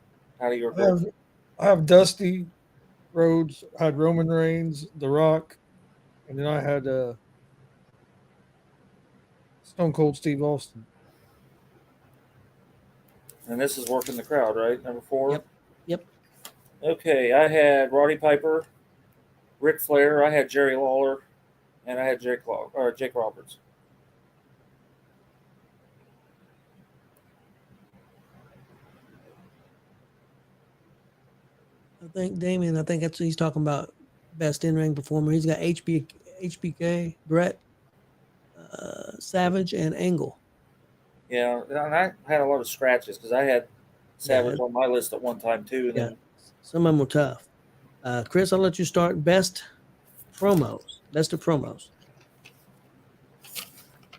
out of your group. I have Dusty Rhodes, I had Roman Reigns, The Rock, and then I had Stone Cold Steve Austin. And this is working the crowd, right? Number 4? Yep. Okay, I had Roddy Piper, Ric Flair, I had Jerry Lawler, and I had Jake Roberts. I think Damien, that's what he's talking about. Best in-ring performer. He's got HBK, Brett, Savage, and Angle. Yeah, and I had a lot of scratches because I had Savage on my list at one time too. Yeah, some of them were tough. Chris, I'll let you start. Best of promos.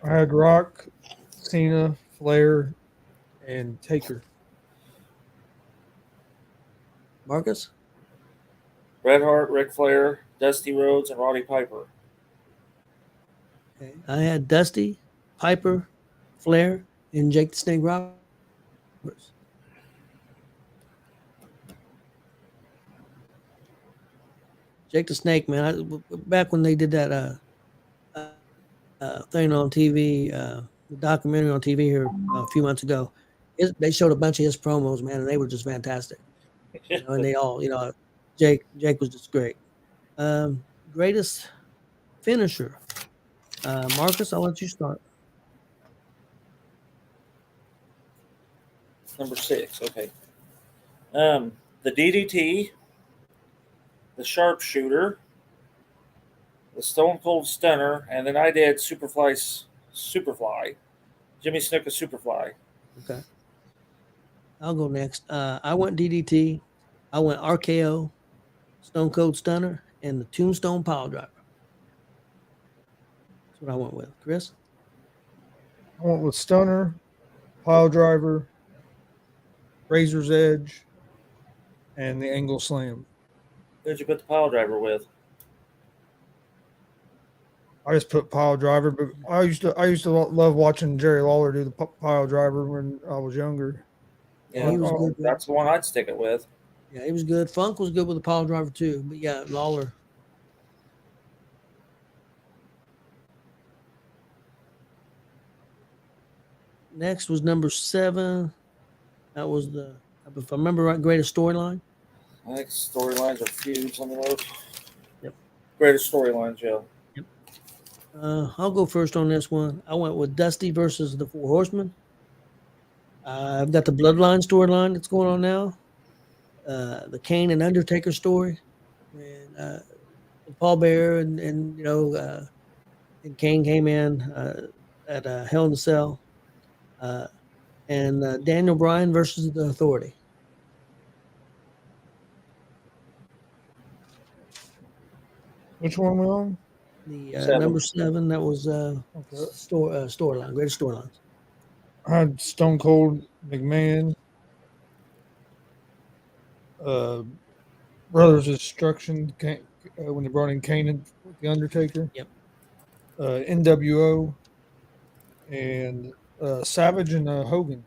I had Rock, Cena, Flair, and Taker. Marcus? Bret Hart, Ric Flair, Dusty Rhodes, and Roddy Piper. Okay. I had Dusty, Piper, Flair, and Jake the Snake Roberts. Jake the Snake, man. Back when they did that thing on TV, the documentary on TV here a few months ago, they showed a bunch of his promos, man, and they were just fantastic. And they all, Jake was just great. Greatest finisher. Marcus, I'll let you start. Number 6, okay. The DDT, the Sharpshooter, the Stone Cold Stunner, and then I did Superfly, Jimmy Snuka Superfly. Okay. I'll go next. I went DDT. I went RKO, Stone Cold Stunner, and the Tombstone Piledriver. That's what I went with. Chris? I went with Stunner, Piledriver, Razor's Edge, and the Angle Slam. Who'd you put the Piledriver with? I just put Piledriver, but I used to love watching Jerry Lawler do the Piledriver when I was younger. Yeah, he was good. That's the one I'd stick it with. Yeah, he was good. Funk was good with the Piledriver too, but yeah, Lawler. Next was number 7. That was if I remember right, greatest storyline. I think storylines are huge. Let me look. Yep. Greatest storylines, yeah. Yep. I'll go first on this one. I went with Dusty versus the Four Horsemen. I've got the Bloodline storyline that's going on now. The Kane and Undertaker story, and Paul Bearer and and Kane came in at Hell in a Cell, and Daniel Bryan versus the Authority. Which one were we on? The number 7. That was storyline, greatest storylines. I had Stone Cold McMahon, Brothers of Destruction when they brought in Kane and the Undertaker. Yep. NWO and Savage and Hogan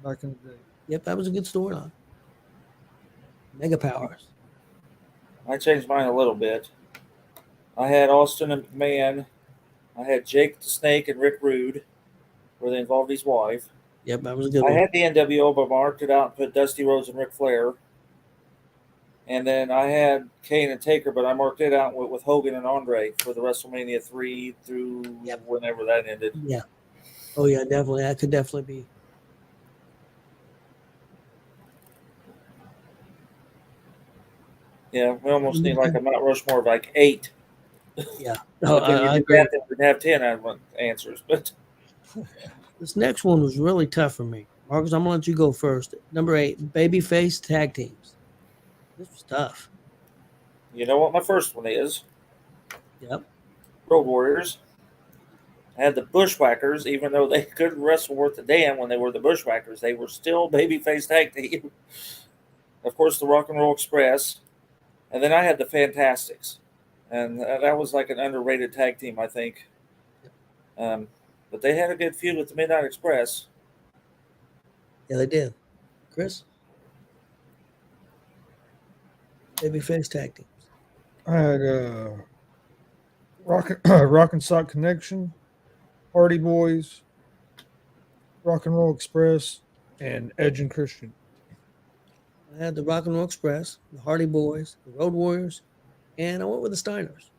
back in the day. Yep, that was a good storyline. Mega Powers. I changed mine a little bit. I had Austin and McMahon. I had Jake the Snake and Rick Rude, where they involved his wife. Yep, that was a good I one. had the NWO, but marked it out and put Dusty Rhodes and Ric Flair. And then I had Kane and Taker, but I marked it out with Hogan and Andre for the WrestleMania 3 through whenever that ended. Yeah. Oh, yeah, definitely. That could definitely be. Yeah, we almost need like a Mount Rushmore of like 8. Yeah. Oh, I agree. We'd have 10 answers, but This next one was really tough for me. Marcus, I'm gonna let you go first. Number 8, babyface tag teams. This was tough. You know what my first one is? Yep. Road Warriors. I had the Bushwhackers, even though they couldn't wrestle worth a damn when they were the Bushwhackers. They were still babyface tag team. Of course, the Rock and Roll Express. And then I had the Fantastics. And that was like an underrated tag team, I think. But they had a good feud with the Midnight Express. Yeah, they did. Chris? Babyface tag teams. I had Rock and Sock Connection, Hardy Boys, Rock and Roll Express, and Edge and Christian. I had the Rock and Roll Express, the Hardy Boys, the Road Warriors, and I went with the Steiners.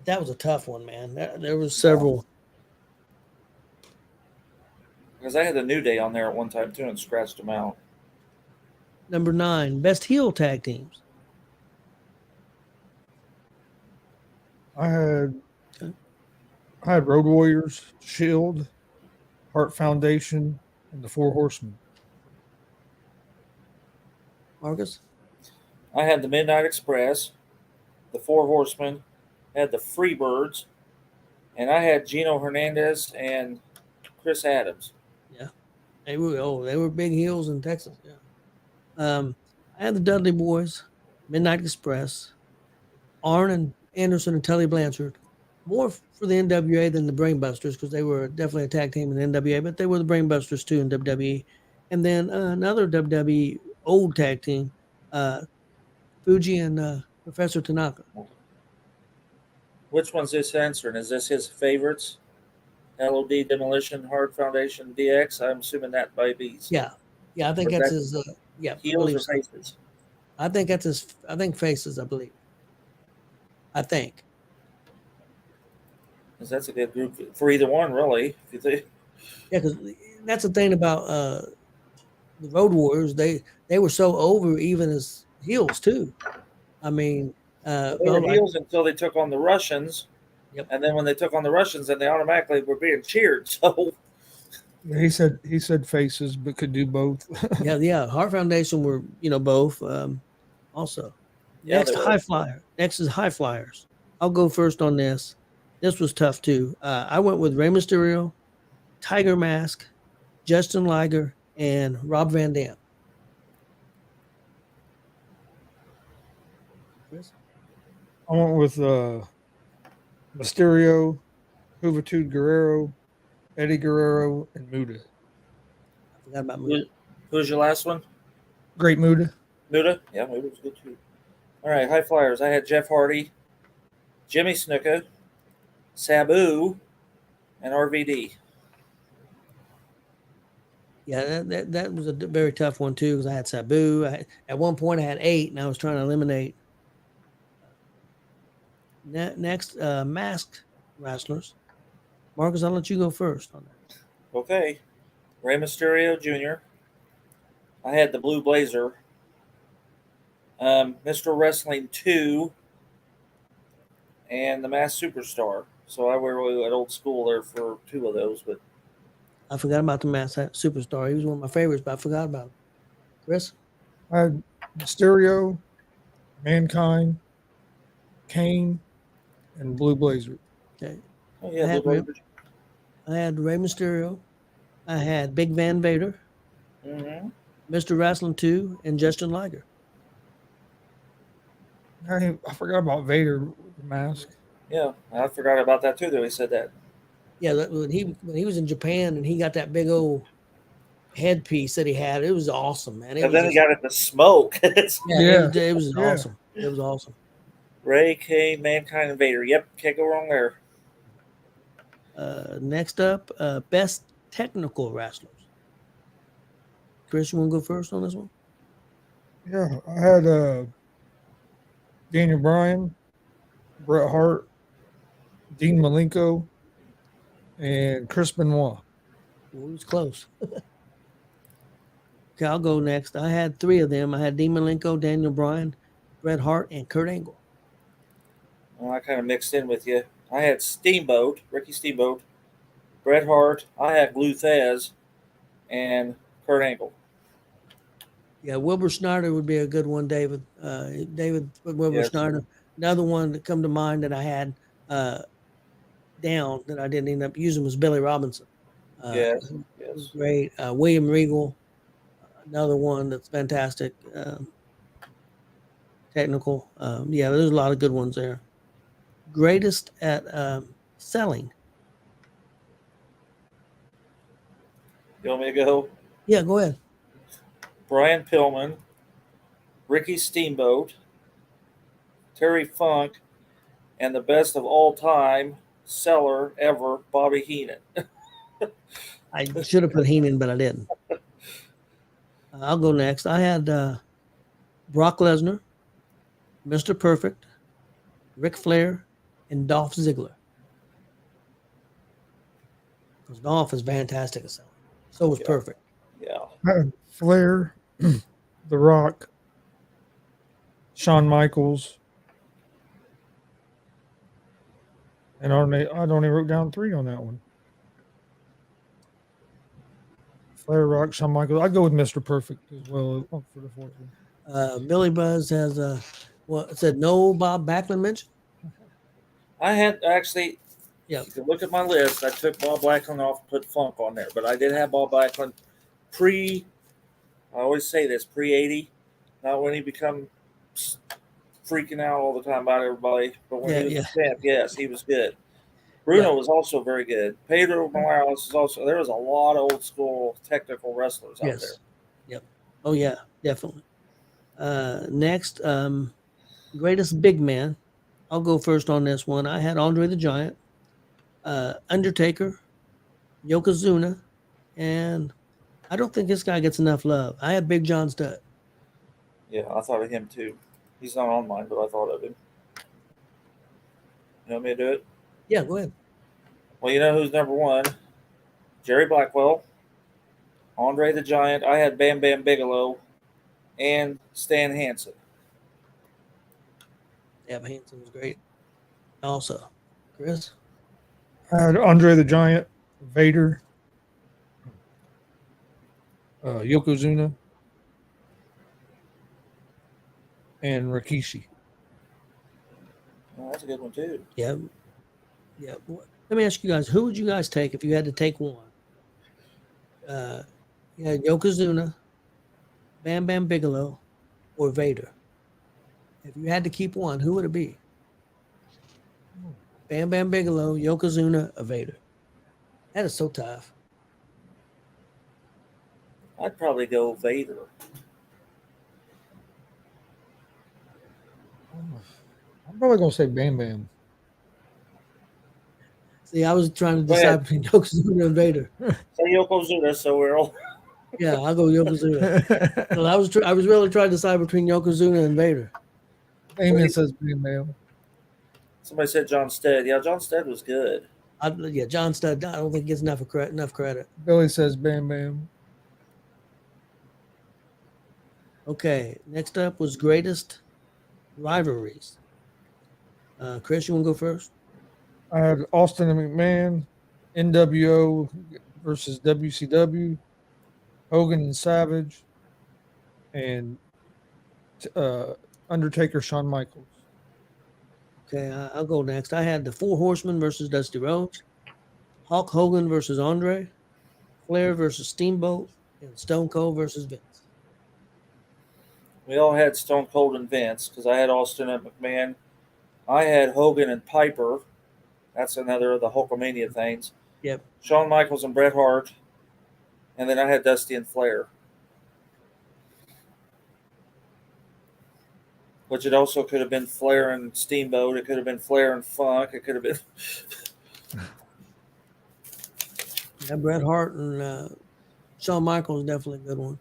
That was a tough one, man. There was several. Because I had the New Day on there at one time, too, and scratched them out. Number 9, best heel tag teams. I had Road Warriors, Shield, Heart Foundation, and the Four Horsemen. Marcus? I had the Midnight Express, the Four Horsemen, had the Freebirds, and I had Gino Hernandez and Chris Adams. Yeah. They were big heels in Texas. Yeah. I had the Dudley Boys, Midnight Express, Arn and Anderson and Tully Blanchard. More for the NWA than the Brainbusters because they were definitely a tag team in the NWA, but they were the Brainbusters too in WWE. And then another WWE old tag team, Fuji and Professor Tanaka. Which one's this answering? Is this his favorites? LOD, Demolition, Hard Foundation, DX? I'm assuming that by B's. Yeah. I think that's his. Yeah. Heels or faces? I think that's his. I think faces, I believe. I think. Because that's a good group for either one, really. If you think. Yeah, because that's the thing about the Road Warriors. They were so over even as heels too. I mean, they were heels until they took on the Russians. Yep. And then when they took on the Russians, then they automatically were being cheered. So he said faces, but could do both. yeah. Heart Foundation were both. Also, next is High Flyers. I'll go first on this. This was tough too. I went with Rey Mysterio, Tiger Mask, Justin Liger, and Rob Van Dam. Chris? I went with Mysterio, Juventud Guerrero, Eddie Guerrero, and Muda. I forgot about Muda. Who's your last one? Great Muda. Muda? Yeah, Muda was good too. All right, High Flyers. I had Jeff Hardy, Jimmy Snuka, Sabu, and RVD. Yeah, that was a very tough one too because I had Sabu. At one point I had 8, and I was trying to eliminate. Next, masked wrestlers. Marcus, I'll let you go first on that. Okay. Rey Mysterio Jr. I had the Blue Blazer. Mr. Wrestling 2. And the Masked Superstar. So I were really at old school there for 2 of those. But I forgot about the Masked Superstar. He was one of my favorites, but I forgot about him. Chris? I had Mysterio, Mankind, Kane, and Blue Blazer. Okay. oh, yeah, I had Rey Mysterio. I had Big Van Vader, Mm-hmm. Mr. Wrestling 2, and Justin Liger. I forgot about Vader with the mask. Yeah, I forgot about that too, though. He said that. Yeah, when he was in Japan and he got that big old headpiece that he had, it was awesome, man. And then he got it to smoke. It was awesome. It was awesome. Ray, Kane, Mankind, and Vader. Yep, can't go wrong there. Next up, best technical wrestlers. Chris, you want to go first on this one? Yeah, I had Daniel Bryan, Bret Hart, Dean Malenko, and Chris Benoit. Well, it was close. Okay, I'll go next. I had 3 of them. I had Dean Malenko, Daniel Bryan, Bret Hart, and Kurt Angle. Well, I kind of mixed in with you. I had Steamboat, Ricky Steamboat, Bret Hart. I had Luthez and Kurt Angle. Yeah, Wilbur Snyder would be a good one, David. David Wilbur Yes. Snyder. Another one that come to mind that I had down that I didn't end up using was Billy Robinson. Yes. Who was Yes. great. William Regal, another one that's fantastic. Technical. Yeah, there's a lot of good ones there. Greatest at selling. You want me to go? Yeah, go ahead. Brian Pillman, Ricky Steamboat, Terry Funk, and the best of all time seller ever, Bobby Heenan. I should have put Heenan, but I didn't. I'll go next. I had Brock Lesnar, Mr. Perfect, Ric Flair, and Dolph Ziggler. Because Dolph is fantastic at selling. So was Yeah. Perfect. Yeah. I had Flair, The Rock, Shawn Michaels, and I'd only wrote down 3 on that one. Flair, Rock, Shawn Michaels. I'd go with Mr. Perfect as well for the 4th one. Billy Buzz has it said no Bob Backlund mention. I had actually, Yep. if you look at my list, I took Bob Backlund off and put Funk on there. But I did have Bob Backlund I always say this, pre-80, not when he become freaking out all the time about everybody. But when he was a champ, yes, he was good. Bruno was also very good. Pedro Morales is also. There was a lot of old school technical wrestlers out there. Yep. Oh yeah, definitely. Next, greatest big man. I'll go first on this one. I had Andre the Giant, Undertaker, Yokozuna, and I don't think this guy gets enough love. I had Big John Studd. Yeah, I thought of him too. He's not on mine, but I thought of him. You want me to do it? Yeah, go ahead. Well, you know who's number 1? Jerry Blackwell, Andre the Giant. I had Bam Bam Bigelow, and Stan Hansen. Yeah, Hansen was great. Also, Chris. I had Andre the Giant, Vader, Yokozuna, and Rikishi. Oh, that's a good one too. Yeah. Yeah. Let me ask you guys, who would you guys take if you had to take one? You had Yokozuna, Bam Bam Bigelow, or Vader. If you had to keep one, who would it be? Bam Bam Bigelow, Yokozuna, or Vader? That is so tough. I'd probably go Vader. I'm probably going to say Bam Bam. See, I was trying to decide between Yokozuna and Vader. Say Yokozuna, so we're all. Yeah, I'll go Yokozuna. Well, I was really trying to decide between Yokozuna and Vader. Damien says Bam Bam. Somebody said John Stead. Yeah, John Stead was good. John Studd. I don't think he gets enough credit. Billy says Bam Bam. Okay, next up was greatest rivalries. Chris, you want to go first? I had Austin and McMahon, NWO versus WCW, Hogan and Savage, and Undertaker, Shawn Michaels. Okay, I'll go next. I had the Four Horsemen versus Dusty Rhodes, Hulk Hogan versus Andre, Flair versus Steamboat, and Stone Cold versus Vince. We all had Stone Cold and Vince because I had Austin and McMahon. I had Hogan and Piper. That's another of the Hulkamania things. Yep. Shawn Michaels and Bret Hart. And then I had Dusty and Flair. Which it also could have been Flair and Steamboat. It could have been Flair and Funk. It could have been. Yeah, Bret Hart and Shawn Michaels definitely a good one.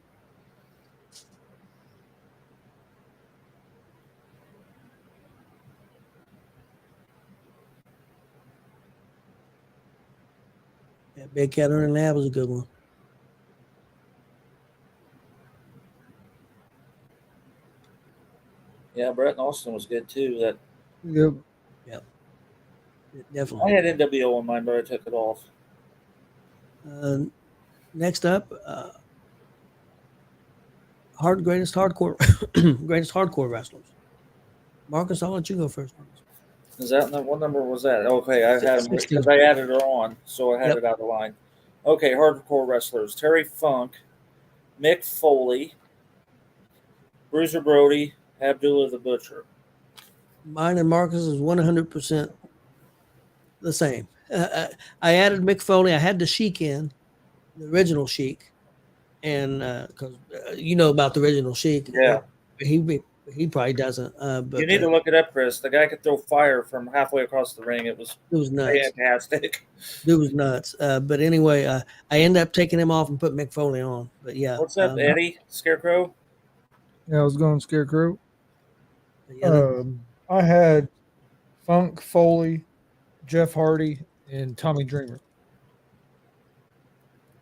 Yeah, Big Cat and Lab was a good one. Yeah, Bret and Austin was good too. Yep. Definitely. I had NWO on mine, but I took it off. Next up, greatest hardcore wrestlers. Marcus, I'll let you go first on this. Is that what number was that? Okay, I had them 16. because I added it on, so I had Yep. it out of line. Okay, hardcore wrestlers: Terry Funk, Mick Foley, Bruiser Brody, Abdullah the Butcher. Mine and Marcus is 100% the same. I added Mick Foley. I had the Sheik in, the original Sheik, and because you know about the original Sheik. Yeah. He probably doesn't. But You need to look it up, Chris. The guy could throw fire from halfway across the ring. It was nuts. fantastic. It was nuts. But anyway, I ended up taking him off and put Mick Foley on. But yeah. What's up, Eddie? Scarecrow? Yeah, I was going Scarecrow. Yeah, I had Funk, Foley, Jeff Hardy, and Tommy Dreamer.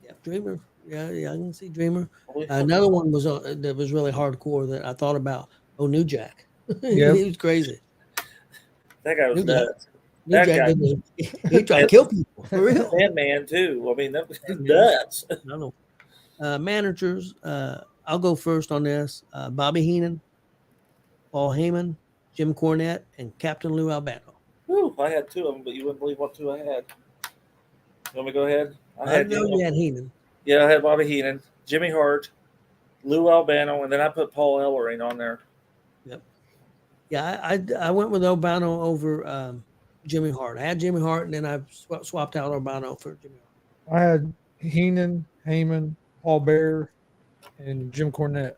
Yeah, Dreamer. Yeah, I can see Dreamer. Another one was that was really hardcore that I thought about. Oh, New Jack. Yep. He was crazy. That guy was nuts. New Jack he tried to kill people for real. Man, too. I mean, that was nuts. I know. Managers. I'll go first on this. Bobby Heenan, Paul Heyman, Jim Cornette, and Captain Lou Albano. Whew, I had two of them, but you wouldn't believe what two I had. You want me to go ahead? I know you had Heenan. Yeah, I had Bobby Heenan, Jimmy Hart, Lou Albano, and then I put Paul Ellering on there. Yep. Yeah, I went with Albano over Jimmy Hart. I had Jimmy Hart, and then I swapped out Albano for Jimmy Hart. I had Heenan, Heyman, Paul Bearer, and Jim Cornette.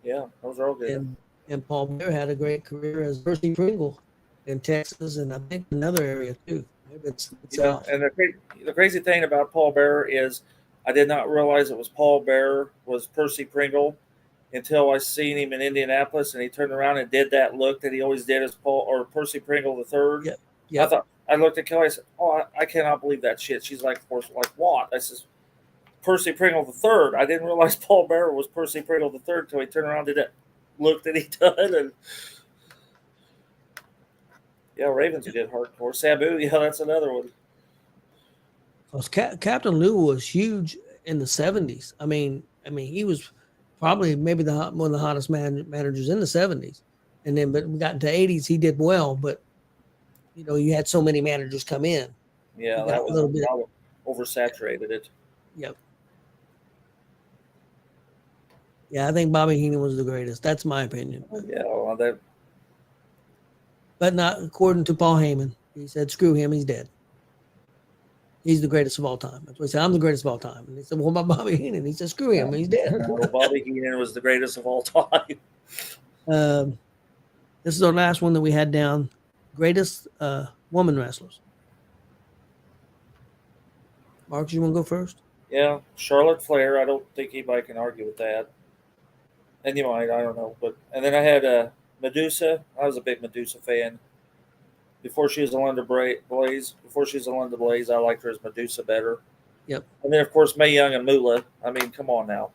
Yeah, those are all good. And Paul Bearer had a great career as Percy Pringle in Texas, and I think another area too. Maybe it's and the crazy thing about Paul Bearer is I did not realize it was Paul Bearer was Percy Pringle until I seen him in Indianapolis, and he turned around and did that look that he always did as Percy Pringle the third. Yeah. I looked at Kelly. I said, "Oh, I cannot believe that shit." She's like, "Like what?" I says, "Percy Pringle the third." I didn't realize Paul Bearer was Percy Pringle the third until he turned around and did that look that he done. And yeah, Raven's a good hardcore. Sabu, yeah, that's another one. Captain Lou was huge in the 70s. I mean, he was probably maybe one of the hottest managers in the 70s. And then, but we got into 80s, he did well, but you know, you had so many managers come in. Yeah, that was a little bit oversaturated it. Yep. Yeah, I think Bobby Heenan was the greatest. That's my opinion. Yeah, well, but not according to Paul Heyman. He said, "Screw him, he's dead. He's the greatest of all time." That's what he said. "I'm the greatest of all time." And he said, "What about Bobby Heenan?" He said, "Screw him, he's dead." Well, Bobby Heenan was the greatest of all time. This is our last one that we had down. Greatest woman wrestlers. Mark, you want to go first? Yeah, Charlotte Flair. I don't think anybody can argue with that. And you might, I don't know. And then I had Medusa. I was a big Medusa fan. Before she was a London Blaze, I liked her as Medusa better. Yep. And then, of course, Mae Young and Moolah. I mean, come on now.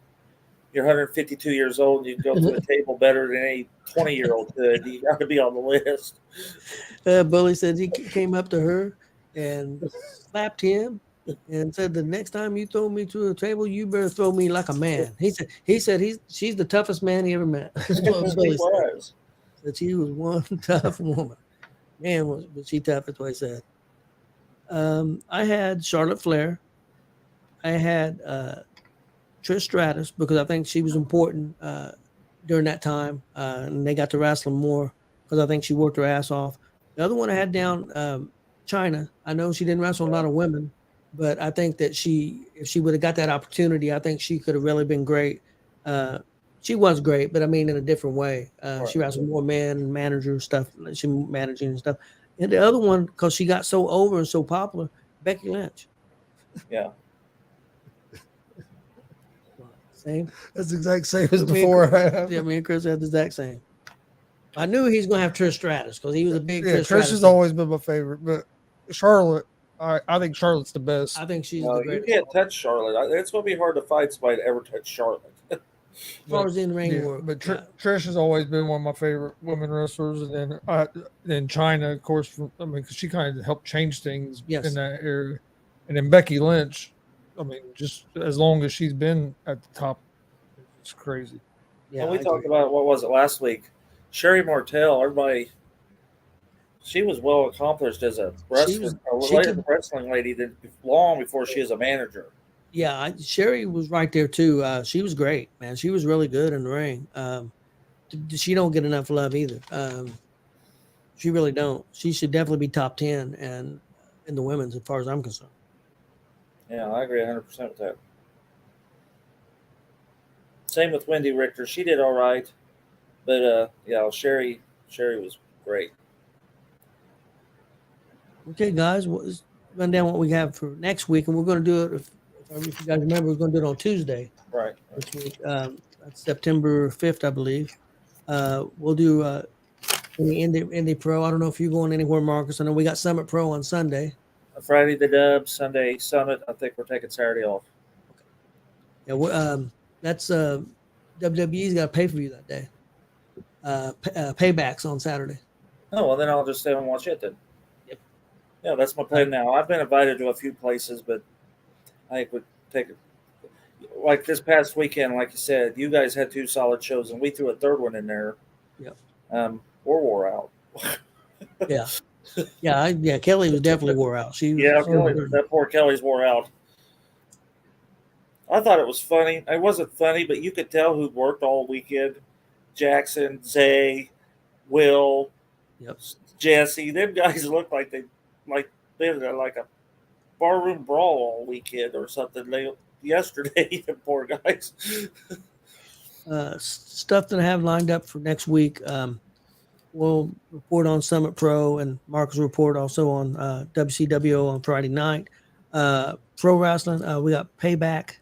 You're 152 years old, and you can go to a table better than any 20-year-old could. You got to be on the list. Bully said he came up to her and slapped him and said, "The next time you throw me to a table, you better throw me like a man." He said she's the toughest man he ever met. That's what Bully said. That she was one tough woman. Man, was she tough? That's what he said. I had Charlotte Flair. I had Trish Stratus because I think she was important during that time, and they got to wrestle more because I think she worked her ass off. The other one I had down, Chyna. I know she didn't wrestle a lot of women, but I think that if she would have got that opportunity, I think she could have really been great. She was great, but I mean in a different way. She wrestled more men and manager stuff. She managing and stuff. And the other one, because she got so over and so popular, Becky Lynch. Yeah. Same. That's the exact same as before. Yeah, me and Chris had the exact same. I knew he was going to have Trish Stratus because he was a big. Yeah, Trish has always been my favorite, but Charlotte, I think Charlotte's the best. I think she's the greatest. You can't touch Charlotte. It's going to be hard to fight somebody to ever touch Charlotte. As far as in ring work, but Trish has always been one of my favorite women wrestlers, and then Chyna, of course, because she kind of helped change things in that area. And then Becky Lynch, I mean, just as long as she's been at the top, it's crazy. Yeah, And we I talked agree. about, what was it, last week? Sherry Martel, everybody, she was well accomplished as a wrestler, She could. wrestling lady that long before she is a manager. Yeah, Sherry was right there too. She was great, man. She was really good in the ring. She don't get enough love either. She really don't. She should definitely be top 10 and in the women's, as far as I'm concerned. Yeah, I agree 100% with that. Same with Wendy Richter. She did all right, but yeah, Sherry was great. Okay, guys, let's run down what we have for next week, and we're going to do it. If you guys remember, we're going to do it on Tuesday Right. this week. That's September 5th, I believe. We'll do Indie Pro. I don't know if you're going anywhere, Marcus. I know we got Summit Pro on Sunday. Friday the Dub, Sunday Summit. I think we're taking Saturday off. Yeah, that's WWE's got a pay per view that day. Paybacks on Saturday. Oh, well, then I'll just stay and watch it then. Yep. Yeah, that's my plan now. I've been invited to a few places, but I think we'd take it. Like this past weekend, like you said, you guys had 2 solid shows, and we threw a third one in there. Yep. We're wore out. Yeah. Yeah, Kelly was definitely wore out. That poor Kelly's wore out. I thought it was funny. It wasn't funny, but you could tell who worked all weekend. Jackson, Zay, Will, Yep. Jesse. Them guys looked like they had like a barroom brawl all weekend or something. Yesterday, the poor guys. Stuff that I have lined up for next week. We'll report on Summit Pro, and Marcus will report also on WCWO on Friday night. Pro Wrestling, we got Payback,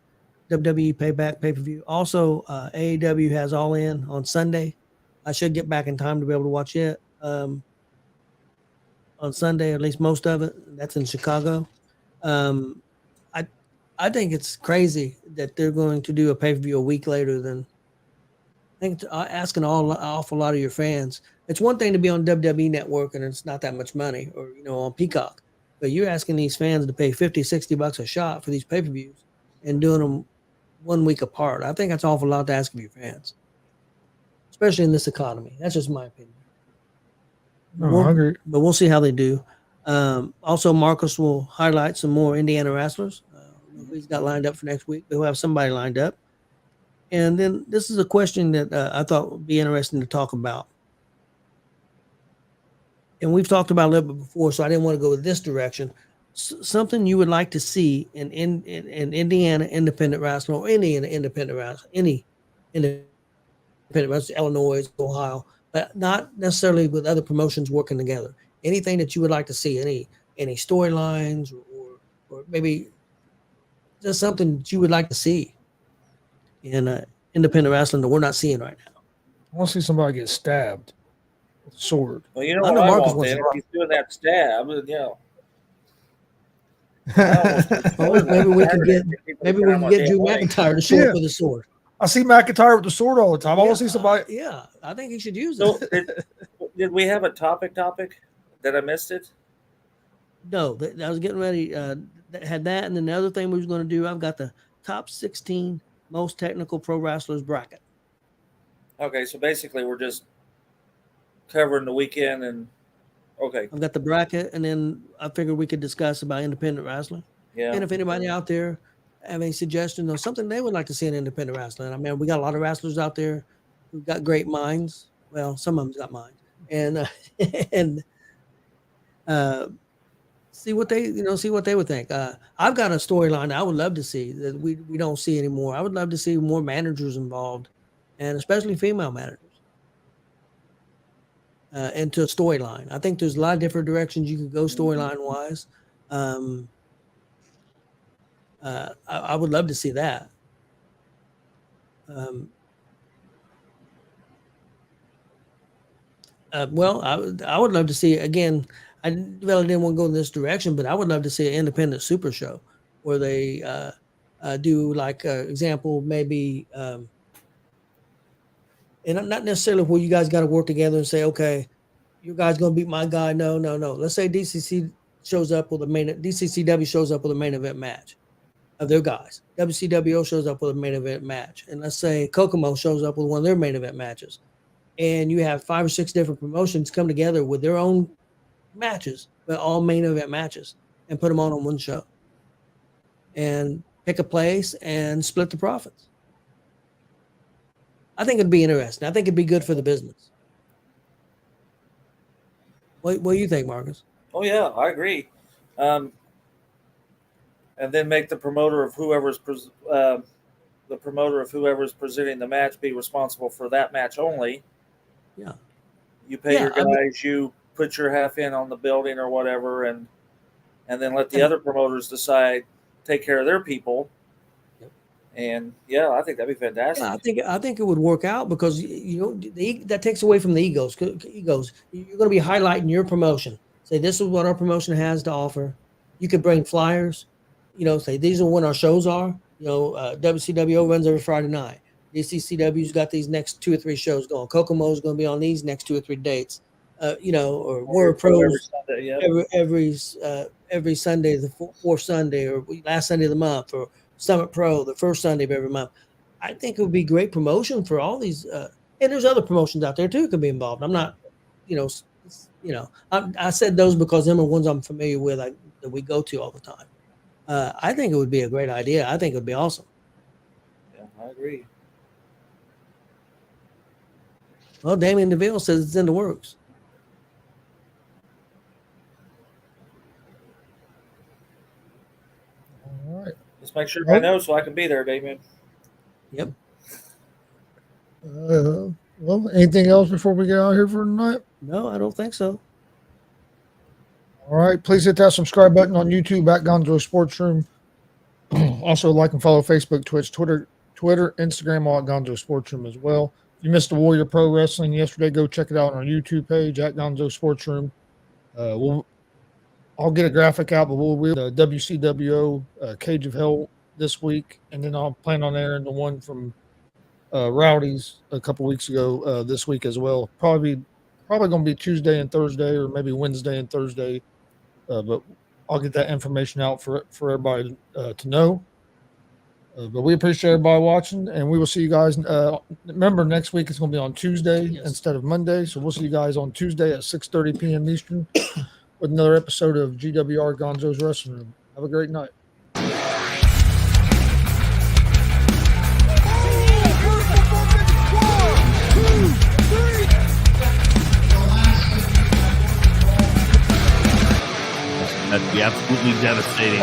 WWE Payback pay-per-view. Also, AEW has All In on Sunday. I should get back in time to be able to watch it on Sunday, at least most of it. That's in Chicago. I think it's crazy that they're going to do a pay-per-view a week later than. I think it's asking an awful lot of your fans. It's one thing to be on WWE Network and it's not that much money, or on Peacock, but you're asking these fans to pay $50-$60 a shot for these pay-per-views and doing them 1 week apart. I think that's an awful lot to ask of your fans, especially in this economy. That's just my opinion. I agree. But we'll see how they do. Also, Marcus will highlight some more Indiana wrestlers. He's got lined up for next week. We'll have somebody lined up. And then this is a question that I thought would be interesting to talk about. And we've talked about it a little bit before, so I didn't want to go this direction. Something you would like to see in Indiana independent wrestling, or any independent wrestling, any independent wrestling, Illinois, Ohio, but not necessarily with other promotions working together. Anything that you would like to see, any storylines, or maybe just something that you would like to see in independent wrestling that we're not seeing right now. I want to see somebody get stabbed with a sword. Well, you know I what know I Marcus want wants then. to- If he's doing that stab, Maybe we can get Drew McIntyre to show up with a sword. I see McIntyre with the sword all the time. I want to see somebody. Yeah, I think he should use So, it. did we have a topic? That I missed it? No, I was getting ready. Had that, and then the other thing we was going to do, I've got the top 16 most technical pro wrestlers bracket. Okay, so basically we're just covering the weekend and okay. I've got the bracket, and then I figured we could discuss about independent wrestling. Yeah. And if anybody out there have any suggestions or something they would like to see in independent wrestling, I mean, we got a lot of wrestlers out there who've got great minds. Well, some of them's got minds, and see what they would think. I've got a storyline I would love to see that we don't see anymore. I would love to see more managers involved, and especially female managers, into a storyline. I think there's a lot of different directions you could go storyline wise. I would love to see that. Well, I would love to see, again, I really didn't want to go in this direction, but I would love to see an independent super show where they do, like, example, maybe, and not necessarily where you guys got to work together and say, okay, you guys going to beat my guy. No. Let's say DCC shows up with a DCCW shows up with a main event match of their guys. WCWO shows up with a main event match. And let's say Kokomo shows up with one of their main event matches. And you have 5 or 6 different promotions come together with their own matches, but all main event matches, and put them on one show. And pick a place and split the profits. I think it'd be interesting. I think it'd be good for the business. What do you think, Marcus? Oh, yeah, I agree. And then make the promoter of whoever's presenting the match be responsible for that match only. Yeah. You pay your guys, you put your half in on the building or whatever, and then let the other promoters take care of their people. Yep. And yeah, I think that'd be fantastic. Yeah, I think it would work out because that takes away from the egos. You're going to be highlighting your promotion. Say this is what our promotion has to offer. You could bring flyers. Say these are when our shows are. WCWO runs every Friday night. DCCW's got these next 2 or 3 shows going. Kokomo's going to be on these next 2 or 3 dates. Or Warrior Pros every Sunday, the fourth Sunday, or last Sunday of the month, or Summit Pro the first Sunday of every month. I think it would be great promotion for all these. And there's other promotions out there too that could be involved. I'm not, I said those because them are ones I'm familiar with that we go to all the time. I think it would be a great idea. I think it would be awesome. Yeah, I agree. Well, Damien DeVille says it's in the works. All right. Just make sure I know so I can be there, Damien. Yep. Well, anything else before we get out here for tonight? No, I don't think so. All right. Please hit that subscribe button on YouTube at Gonzo'S Sports Room. Also, like and follow Facebook, Twitch, Twitter, Instagram, all at Gonzo'S Sports Room as well. If you missed the Warrior Pro Wrestling yesterday, go check it out on our YouTube page at Gonzo'S Sports Room. I'll get a graphic out, but we'll the WCWO Cage of Hell this week, and then I'll plan on airing the one from Rowdy's a couple weeks ago this week as well. Probably going to be Tuesday and Thursday, or maybe Wednesday and Thursday, but I'll get that information out for everybody to know. But we appreciate everybody watching, and we will see you guys. Remember, next week it's going to be on Tuesday instead of Monday, so we'll see you guys on Tuesday at 6:30 p.m. Eastern with another episode of G.W.R. Gonzo'S Wrestling Room. Have a great night. That'd be absolutely devastating.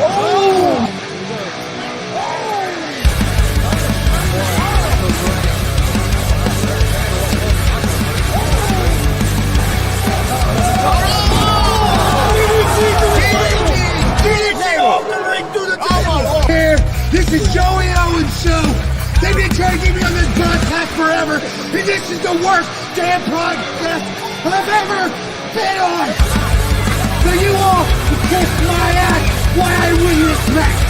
This is G.W.R. show. They've been trying to get me on this podcast forever, and this is the worst damn podcast I've ever been on. So you all can kiss my ass while I win this match.